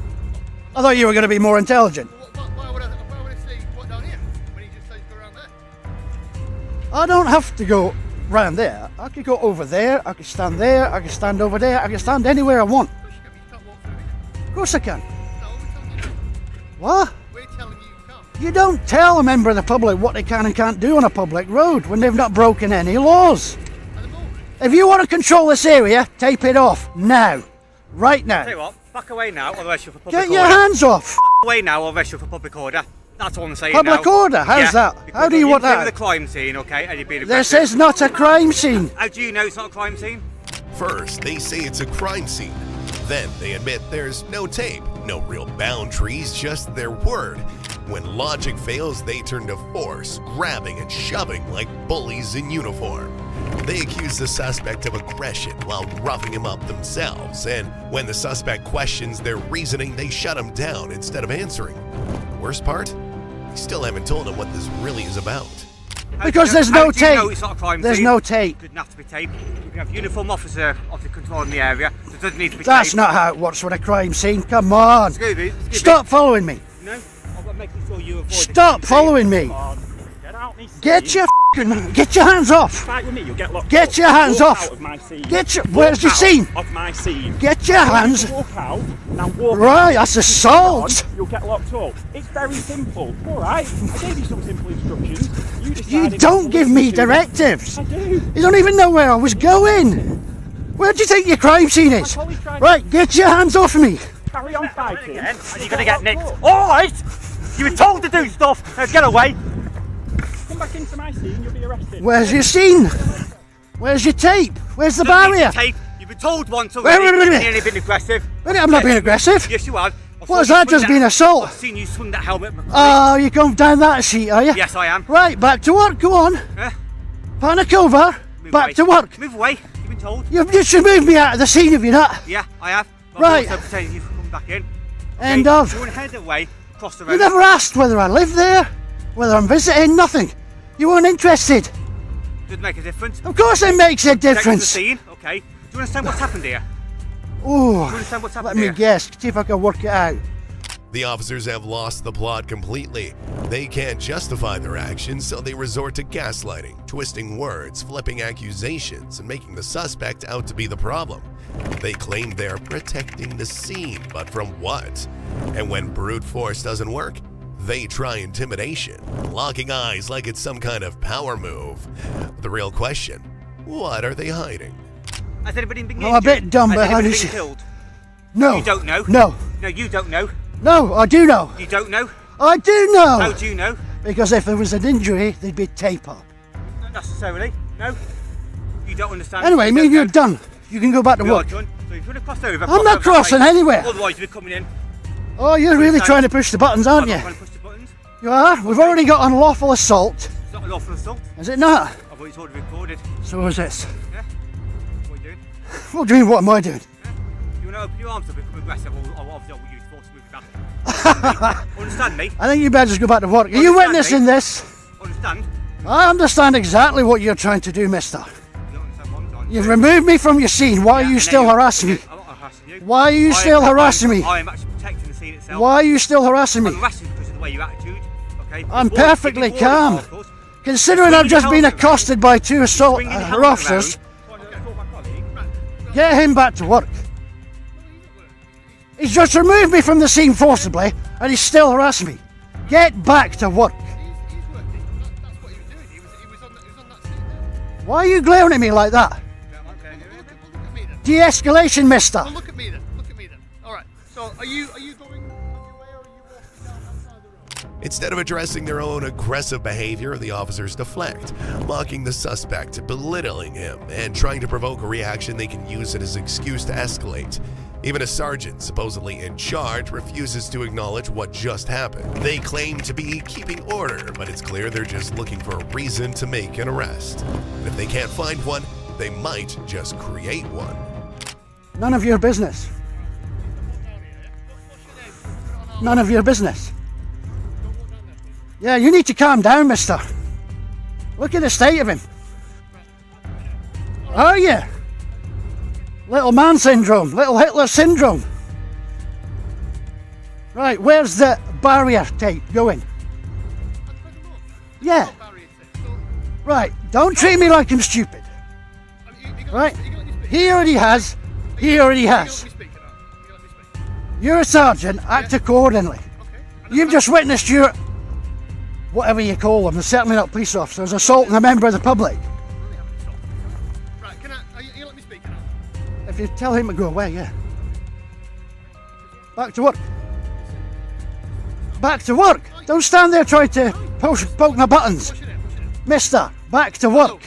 I thought you were going to be more intelligent. Why would I see what down here when he just says go around there? I don't have to go round there. I could go over there, I could stand there, I could stand over there, I could stand anywhere I want. Of course I can. What? We're telling you you can't. You don't tell a member of the public what they can and can't do on a public road when they've not broken any laws. If you want to control this area, tape it off now. Right now. Tell you what, back away now, or arrest you for public order. Get your hands off. Back away now, or arrest you for public order. That's all I'm saying. Public now. order? How's that? How do you want that? The crime scene, okay? And you've been this is not a crime scene. How do you know it's not a crime scene? First, they say it's a crime scene. Then they admit there's no tape, no real boundaries, just their word. When logic fails, they turn to force, grabbing and shoving like bullies in uniform. They accuse the suspect of aggression while roughing him up themselves, and when the suspect questions their reasoning, they shut him down instead of answering. The worst part? They still haven't told him what this really is about. Because there's no tape. It's not a crime there's scene? no tape. It doesn't have to be taped. You can have a uniform officer controlling the area. So it doesn't need to be That's taped. not how it works with a crime scene. Come on. Stop following me. No, I've got to make sure you avoid Stop following me. Get out, get your hands off. Fight with me, you'll get locked Get up. your hands walk off. Out of my scene. Where's your scene? Of my scene. Get your hands. Walk out. Now walk right, that's assault. You'll get locked up. It's very simple. All right. I gave you some simple instructions. You don't give me directives. I do. You don't even know where I was going. Where do you think your crime scene is? Right, get your hands off me. Carry on fighting. And you're going to get nicked. All right. You were told to do stuff. Now get away. Come back into my scene, you'll be arrested. Where's your scene? Where's your tape? Where's the barrier? Tape. You've been told once already. You've only been aggressive. I'm not being aggressive. Yes, you have. What has that just been assault? I've seen you swing that helmet. Oh, you're going down that sheet, are you? Yes, I am. Right, back to work. Go on. Panic over. Back to work. Move away. You've been told. You should move me out of the scene, have you not? Yeah, I have. Right. Also pretending you've come back in. End of. You want to head away, cross the road. You never asked whether I live there, whether I'm visiting, nothing. You weren't interested. Doesn't make a difference. Of course it makes a difference. The scene, okay. Do you understand what's happened here? Oh, Do you understand what's happened let here? me guess, see if I can work it out. The officers have lost the plot completely. They can't justify their actions, so they resort to gaslighting, twisting words, flipping accusations, and making the suspect out to be the problem. They claim they're protecting the scene, but from what? And when brute force doesn't work, they try intimidation, locking eyes like it's some kind of power move. The real question, what are they hiding? Has anybody been I'm a bit dumb, but how anybody does been it... killed? No. You don't know? No. No, you don't know. No, I do know. You don't know? I do know. How do you know? Because if there was an injury, there'd be tape up. Not necessarily. No. You don't understand. Anyway, me and you're done. You can go back to work. Done. So if you want to cross over, I'm not crossing anywhere. Otherwise you'll be coming in. Oh, you're really trying to push the buttons, aren't you? I'm trying to push the buttons. You are? We've already got unlawful assault. It's not an awful assault. Is it not? I thought it's already recorded. So is this. Yeah? What are you doing? What do you mean, what am I doing? Yeah? You want to open your arms up and become aggressive, or obviously I will use force to move you back. Understand me? I think you better just go back to work. Are you witnessing this? Understand? I understand exactly what you're trying to do, mister. You don't understand what I'm trying to You've do. removed me from your scene. Why are you still harassing me? I'm not harassing you. Why are you still harassing me? I am actually protecting the scene itself. Why are you still harassing me? I'm harassing you because of the way your attitude. Okay? I'm perfectly calm. Considering I've just been accosted by two assault officers. Get him back to work. He's just removed me from the scene forcibly and he's still harassing me. Get back to work. Why are you glaring at me like that? De-escalation, mister. Well, look at me then. Look at me then. All right. So, are you going on your way, or are you walking down outside the road? Instead of addressing their own aggressive behavior, the officers deflect, mocking the suspect, belittling him, and trying to provoke a reaction they can use as an excuse to escalate. Even a sergeant, supposedly in charge, refuses to acknowledge what just happened. They claim to be keeping order, but it's clear they're just looking for a reason to make an arrest. And if they can't find one, they might just create one. None of your business. None of your business. Yeah, you need to calm down, mister. Look at the state of him. Are you? Little man syndrome, little Hitler syndrome. Right, where's the barrier tape going? Yeah. Right, don't treat me like I'm stupid. Right? He already has. He already has. You're a sergeant, act accordingly. You've just witnessed your, whatever you call them, they're certainly not police officers, assaulting a member of the public. Right, you let me speak? If you tell him to go away, yeah. Back to work. Back to work. Don't stand there trying to poke my buttons. Mister, back to work.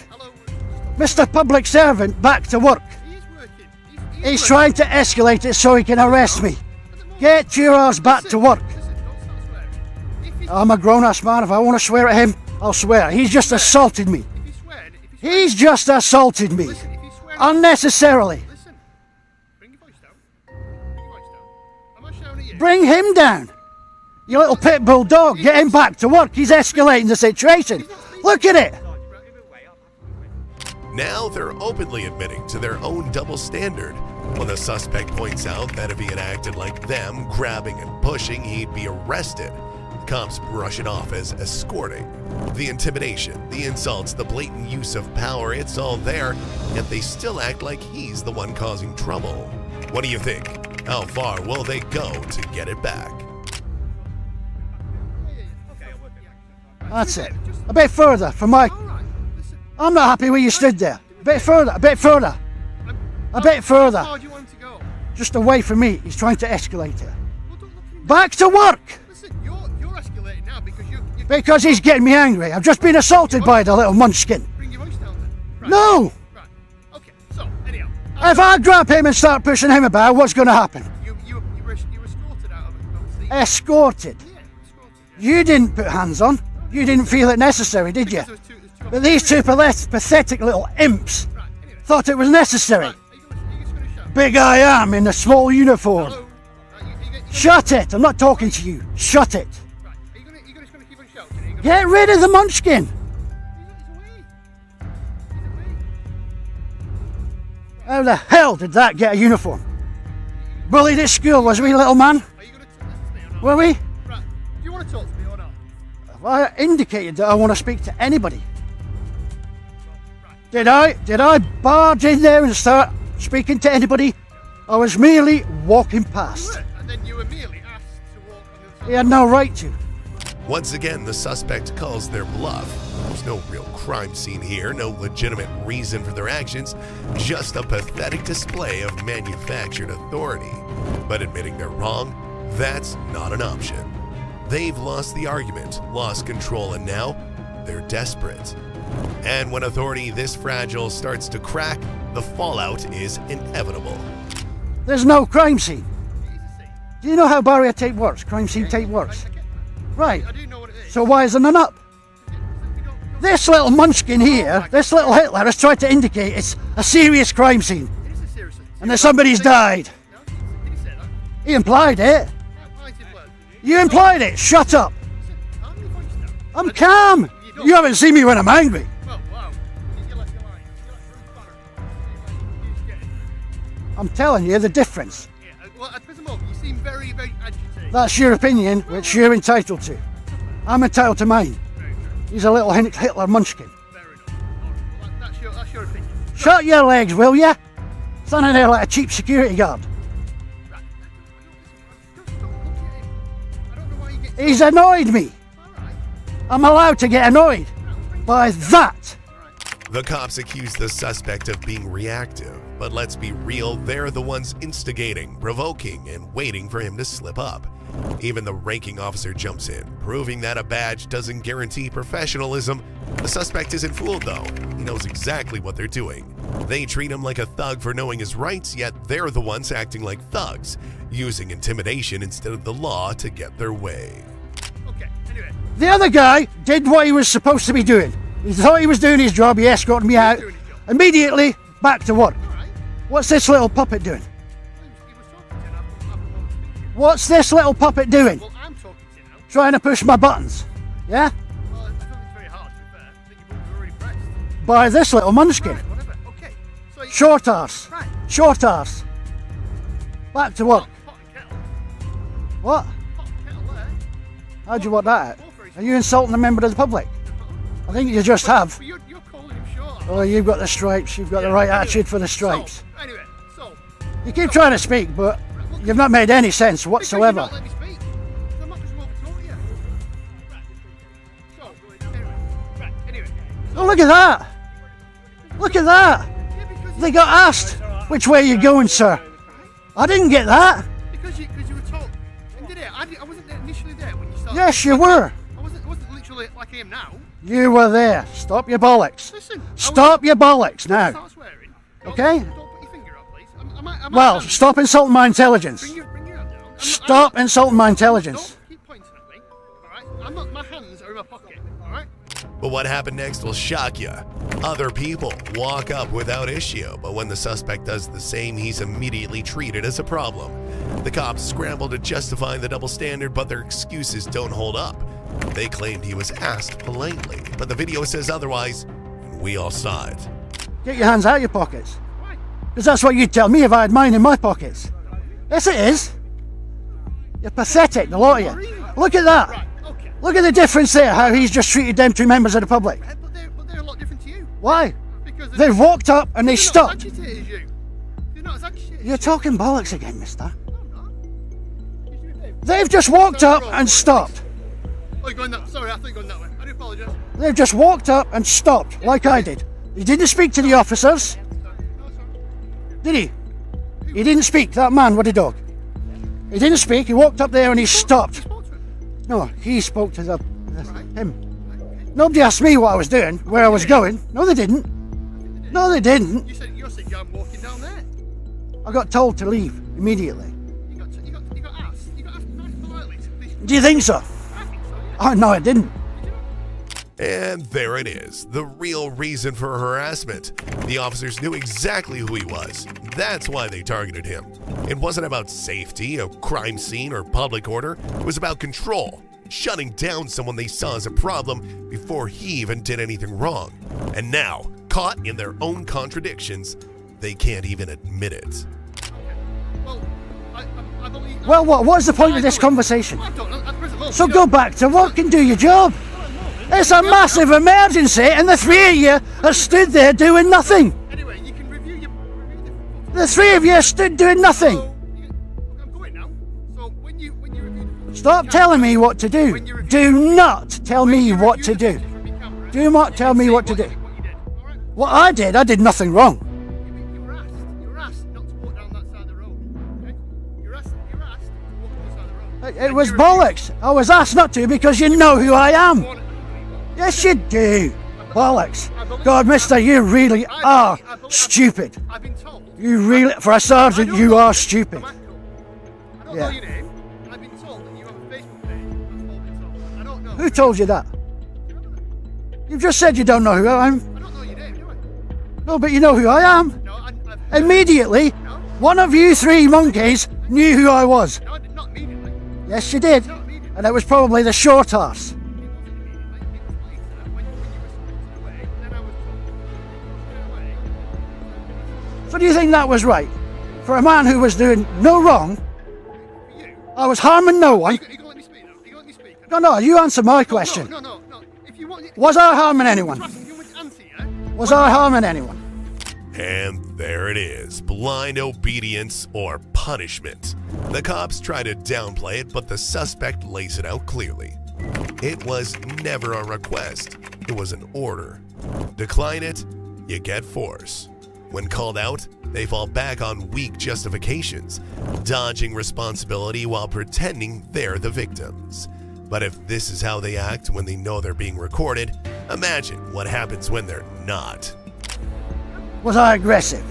Mr. Public Servant, back to work. He's trying to escalate it so he can arrest me. Get your ass back to work. I'm a grown-ass man. If I want to swear at him, I'll swear. He's just assaulted me. He's just assaulted me. Unnecessarily. Bring him down. You little pit bull dog. Get him back to work. He's escalating the situation. Look at it. Now they're openly admitting to their own double standard. When the suspect points out that if he had acted like them, grabbing and pushing, he'd be arrested. The cops brush it off as escorting. The intimidation, the insults, the blatant use of power, it's all there, yet they still act like he's the one causing trouble. What do you think? How far will they go to get it back? That's it. A bit further from my... I'm not happy where you stood there. A bit further, a bit further. A bit further. How far do you want to go? Just away from me. He's trying to escalate it. Back to work! Listen, you're escalating now because you're... Because he's getting me angry. I've just been assaulted by the little munchkin. Bring your voice down then. Right. No! Right. Okay, so, anyhow... If I grab him and start pushing him about, what's going to happen? You were escorted out of the scene. Escorted? Yeah, escorted. You didn't put hands on. You didn't feel it necessary, did you? But these two pathetic little imps thought it was necessary. Big I am in a small uniform. Shut it! I'm not talking to you. Shut it! Get rid of the munchkin! How the hell did that get a uniform? Bullied at school, was we, little man? Were we? Do you want to talk to me or not? Well, I indicated that I want to speak to anybody. Did I barge in there and start speaking to anybody? I was merely walking past. And then you were merely asked to walk on the He had no right to. Once again, the suspect calls their bluff. There's no real crime scene here, no legitimate reason for their actions, just a pathetic display of manufactured authority. But admitting they're wrong, that's not an option. They've lost the argument, lost control, and now they're desperate. And when authority this fragile starts to crack, the fallout is inevitable. There's no crime scene. Do you know how barrier tape works? Crime scene tape works. Right. So why isn't it up? This little munchkin here, this little Hitler, has tried to indicate it's a serious crime scene. And that somebody's died. He implied it. You implied it. Shut up. I'm calm. You haven't seen me when I'm angry. I'm telling you the difference. Well, at present moment, you seem very, very agitated. That's your opinion, which you're entitled to. I'm entitled to mine. He's a little Hitler munchkin. That's your opinion. Shut your legs, will ya? Standing there like a cheap security guard. He's annoyed me. I'm allowed to get annoyed by that. The cops accuse the suspect of being reactive, but let's be real, they're the ones instigating, provoking, and waiting for him to slip up. Even the ranking officer jumps in, proving that a badge doesn't guarantee professionalism. The suspect isn't fooled though. He knows exactly what they're doing. They treat him like a thug for knowing his rights, yet they're the ones acting like thugs, using intimidation instead of the law to get their way. Okay, anyway. The other guy did what he was supposed to be doing. He thought he was doing his job, he escorted me out. Immediately, back to work. What's this little puppet doing? What's this little puppet doing? Well, I'm talking to you now. Trying to push my buttons. Yeah? Well, I don't think it's very hard, to be fair. I think you've already pressed. By this little munchkin. Right, whatever. Okay. So Short arse. Right. Short arse. Back to work. Pot and kettle. What? Pot and kettle there. How'd you want that? Are you insulting a member of the public? I think you just have. You're calling him short. Oh, you've got the stripes. You've got the right attitude for the stripes. Anyway, so You keep trying to speak, but you've not made any sense whatsoever. let me speak. I'm not just over talk you. Right. So, anyway. Oh, look at that! Look at that! They got asked, which way are you going, sir? I didn't get that. Because you were told. And did it? I wasn't initially there when you started. Yes, you were. I wasn't literally like I am now. You were there. Stop your bollocks. Listen. Stop your bollocks now. Start swearing. Okay? Don't put your finger up, please. Well, stop insulting my intelligence. Bring your hand down. Stop insulting my intelligence. Don't keep pointing at me. Alright? My hands are in my pocket. Alright? But what happened next will shock you. Other people walk up without issue, but when the suspect does the same, he's immediately treated as a problem. The cops scramble to justify the double standard, but their excuses don't hold up. They claimed he was asked politely, but the video says otherwise, and we all saw it. Get your hands out of your pockets. Because that's what you'd tell me if I had mine in my pockets. Yes, it is. You're pathetic, the lot of you. Look at that. Look at the difference there, how he's just treated them two members of the public. But they're a lot different to you. Why? Because they walked up and they stopped. They're not as agitated as you. They're not as agitated as You're talking bollocks again, mister. They've just walked up and stopped. Oh, you're going that. Sorry, I thought you were going that way. I do apologise. They've just walked up and stopped, like I did. He didn't speak to the officers. Did he? He didn't speak, that man with the dog. He didn't speak, he walked up there and he stopped. No, he spoke to him. Nobody asked me what I was doing, where I was going. No, they didn't. No, they didn't. You said you're walking down there. I got told to leave immediately. You got asked. You got asked politely to please. Do you think so? Oh, no, I didn't. And there it is, the real reason for harassment. The officers knew exactly who he was. That's why they targeted him. It wasn't about safety, a crime scene, or public order. It was about control, shutting down someone they saw as a problem before he even did anything wrong. And now, caught in their own contradictions, they can't even admit it. Well, what's the point of this conversation? So go back to work and do your job. It's a massive emergency and the three of you are stood there doing nothing. Anyway, you can review your... The three of you stood doing nothing. I'm going now. So when you review... Stop telling me what to do. Do not tell me what to do. Do not tell me what to do. What I did nothing wrong. You were asked not to walk down that side of the road. Okay? You were asked to walk on the side of the road. It was bollocks. I was asked not to because you know who I am. Yes, you do. Bollocks. God, mister, you really are stupid. You really, for a sergeant, you are stupid. I don't know your name. I've been told that you have a Facebook page. That's all I've been told. I don't know. Who told you that? You've just said you don't know who I am. I don't know your name, do I? No, but you know who I am. No, Immediately, one of you three monkeys knew who I was. No, not immediately. Yes, you did. And it was probably the short arse. So do you think that was right? For a man who was doing no wrong, I was harming no one. No, you answer my question. No. If you want, was I harming anyone? Was I harming anyone? And there it is, blind obedience or punishment. The cops try to downplay it, but the suspect lays it out clearly. It was never a request, it was an order. Decline it, you get force. When called out, they fall back on weak justifications, dodging responsibility while pretending they're the victims. But if this is how they act when they know they're being recorded, imagine what happens when they're not. Was I aggressive?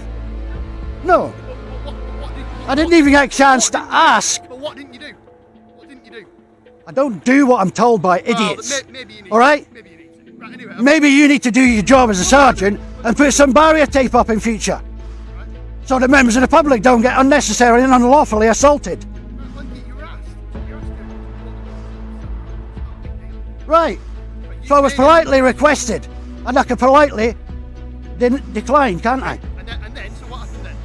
No. I didn't even get a chance to ask. But what didn't you do? What didn't you do? I don't do what I'm told by idiots. All right? Anyway, maybe you need to do your job as a sergeant and put some barrier tape up in future, so that members of the public don't get unnecessarily and unlawfully assaulted. Right. So I was politely requested, and I can politely decline, can't I? And then, so what happened then?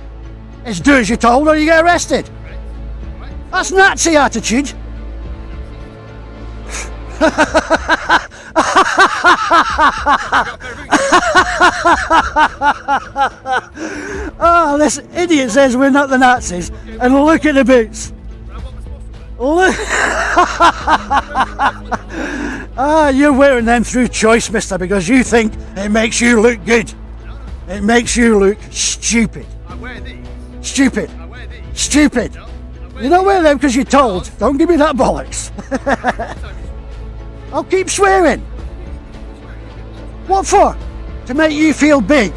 It's do as you're told or you get arrested. That's Nazi attitude. Oh, this idiot says we're not the Nazis, and look at the boots. Look. You're wearing them through choice, mister, because you think it makes you look good. It makes you look stupid. I wear these. Stupid. I wear these. Stupid. You don't wear them because you're told. Don't give me that bollocks. I'll keep swearing. What for? To make you feel big.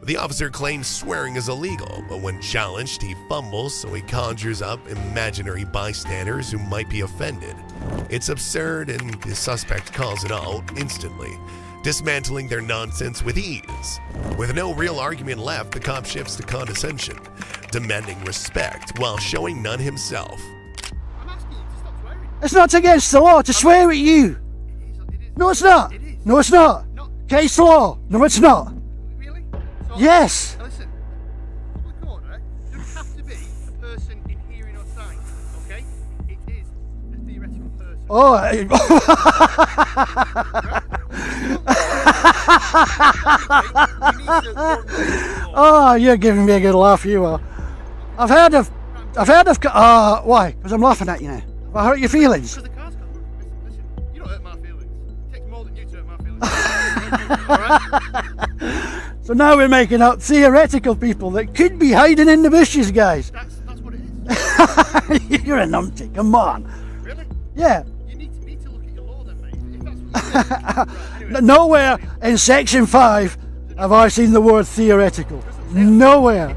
The officer claims swearing is illegal, but when challenged, he fumbles, so he conjures up imaginary bystanders who might be offended. It's absurd, and the suspect calls it out instantly, dismantling their nonsense with ease. With no real argument left, the cop shifts to condescension, demanding respect while showing none himself. It's not against the law to swear at you. No, it's not. No, it's not. Case law. No, it's not. Really? So, yes. Listen, public order doesn't have to be a person in hearing or sight, okay? It is a theoretical person. Oh, you're giving me a good laugh, you are. I've heard of, why? Because I'm laughing at you now. Have I hurt your feelings? Because the car's gone. Listen, you don't hurt my feelings. It takes more than you to hurt my feelings. Alright? So now we're making up theoretical people that could be hiding in the bushes, guys. That's what it is. You're a numpty, come on. Really? Yeah. You need to look at your law then, mate. If that's what you anyway. Nowhere in Section 5 have I seen the word theoretical. Nowhere.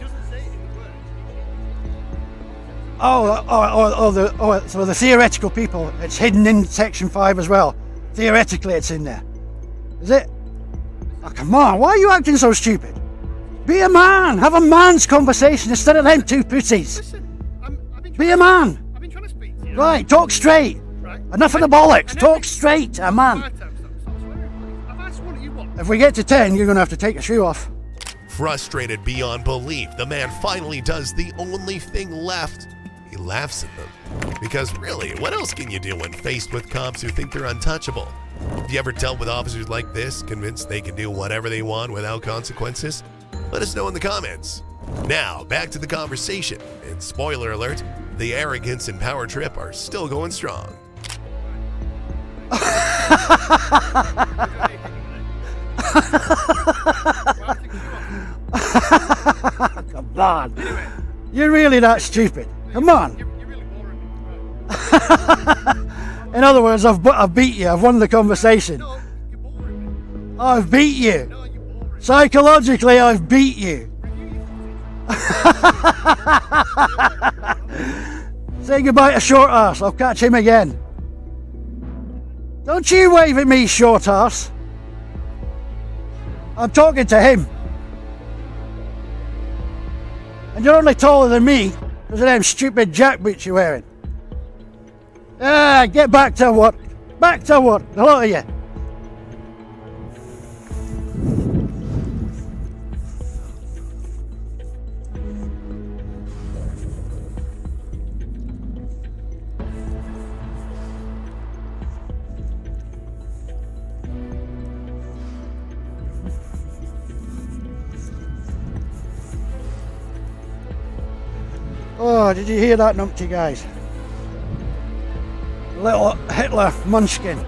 So the theoretical people, it's hidden in Section 5 as well. Theoretically, it's in there. Is it? Oh, come on, why are you acting so stupid? Be a man! Have a man's conversation instead of them two pussies. Listen, be a man! I've been trying to speak to you. Right, talk straight. Right. Enough of the bollocks. Talk straight to a man. If we get to 10, you're going to have to take your shoe off. Frustrated beyond belief, the man finally does the only thing left. He laughs at them. Because really, what else can you do when faced with cops who think they're untouchable? Have you ever dealt with officers like this, convinced they can do whatever they want without consequences? Let us know in the comments. Now, back to the conversation. And spoiler alert, the arrogance and power trip are still going strong. Come on. You're really that stupid. Come on. In other words, I've beat you. I've won the conversation. I've beat you. Psychologically, I've beat you. Say goodbye to short ass. I'll catch him again. Don't you wave at me, short ass. I'm talking to him. And you're only taller than me because of them stupid jackboots you're wearing. Get back to work. Back to work, the lot of you. Oh, did you hear that, numpty guys? Little Hitler munchkin.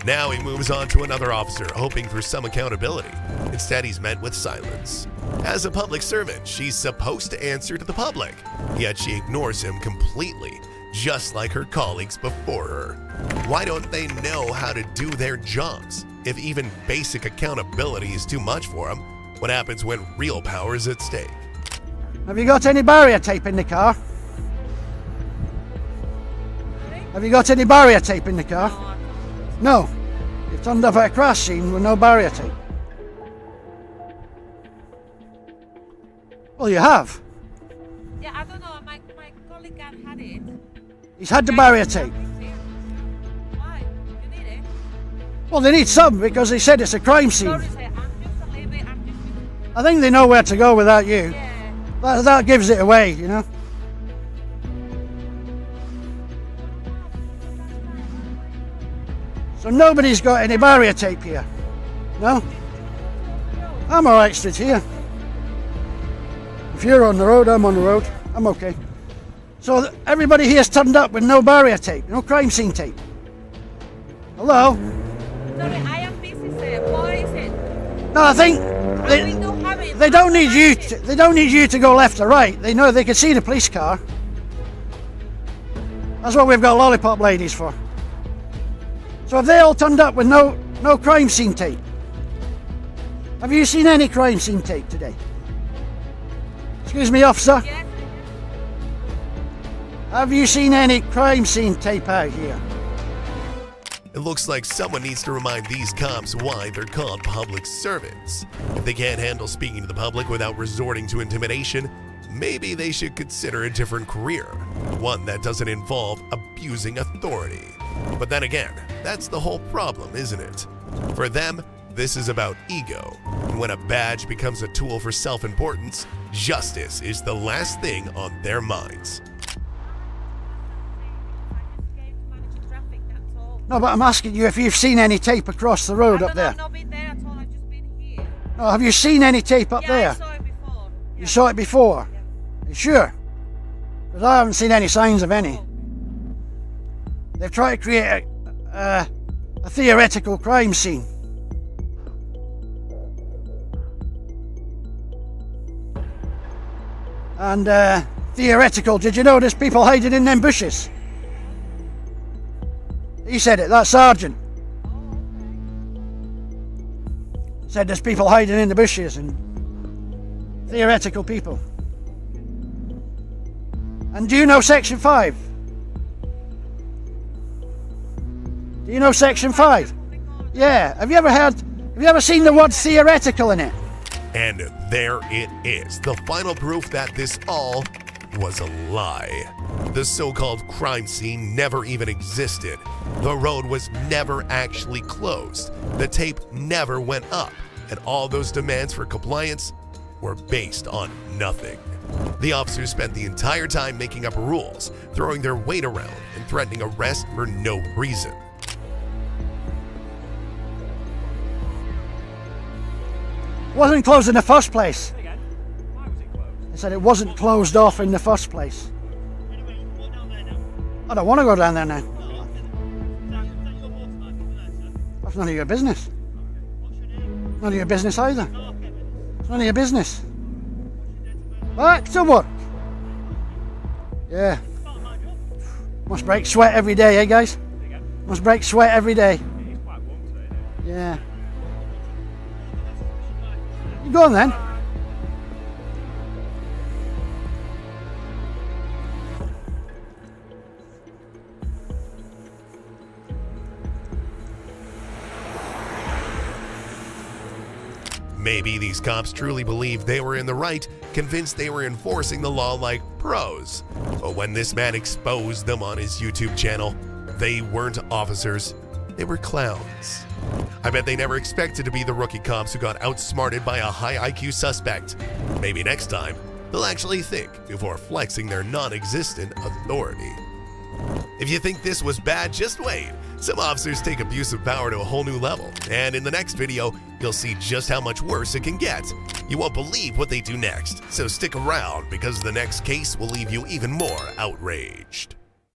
Now he moves on to another officer, hoping for some accountability. Instead, he's met with silence. As a public servant, she's supposed to answer to the public, yet she ignores him completely, just like her colleagues before her. Why don't they know how to do their jobs? If even basic accountability is too much for them, what happens when real power is at stake? Have you got any barrier tape in the car? Have you got any barrier tape in the car? No. You've turned up at a crash scene with no barrier tape. Well, you have. Yeah, I don't know. My colleague had it. He's had the barrier tape. Why? You need it? Well, they need some because they said it's a crime scene. I think they know where to go without you. Yeah. That gives it away, you know. So nobody's got any barrier tape here? No? I'm alright stood here. If you're on the road, I'm on the road. I'm okay. So everybody here's turned up with no barrier tape, no crime scene tape. Hello? Sorry, I am busy, sir. What is it? No, I think they don't need you. They don't need you to go left or right. They know they can see the police car. That's what we've got lollipop ladies for. So have they all turned up with no crime scene tape? Have you seen any crime scene tape today? Excuse me, officer. Yes. Have you seen any crime scene tape out here? It looks like someone needs to remind these cops why they're called public servants. If they can't handle speaking to the public without resorting to intimidation, maybe they should consider a different career, one that doesn't involve abusing authority. But then again, that's the whole problem, isn't it? For them, this is about ego, and when a badge becomes a tool for self-importance, justice is the last thing on their minds. No, but I'm asking you if you've seen any tape across the road up there. I've not been there at all. I've just been here. No, have you seen any tape up there? I saw it before. You saw it before? Yeah. You sure? Because I haven't seen any signs of any. They've tried to create a theoretical crime scene. And theoretical, did you know there's people hiding in them bushes? He said it, that sergeant. Said there's people hiding in the bushes and theoretical people. And do you know Section 5? Do you know Section 5? Yeah. Have you ever seen the word theoretical in it? And there it is, the final proof that this all was a lie. The so-called crime scene never even existed. The road was never actually closed. The tape never went up. And all those demands for compliance were based on nothing. The officers spent the entire time making up rules, throwing their weight around, and threatening arrest for no reason. Wasn't closed in the first place. I said it wasn't closed off in the first place. I don't want to go down there now. That's none of your business. None of your business either. It's none of your business. Back to work. Yeah. Must break sweat every day, eh guys? Must break sweat every day. Yeah. You go on then. Maybe these cops truly believed they were in the right, convinced they were enforcing the law like pros. But when this man exposed them on his YouTube channel, they weren't officers, they were clowns. I bet they never expected to be the rookie cops who got outsmarted by a high IQ suspect. Maybe next time, they'll actually think before flexing their non-existent authority. If you think this was bad, just wait. Some officers take abuse of power to a whole new level, and in the next video, you'll see just how much worse it can get. You won't believe what they do next, so stick around because the next case will leave you even more outraged.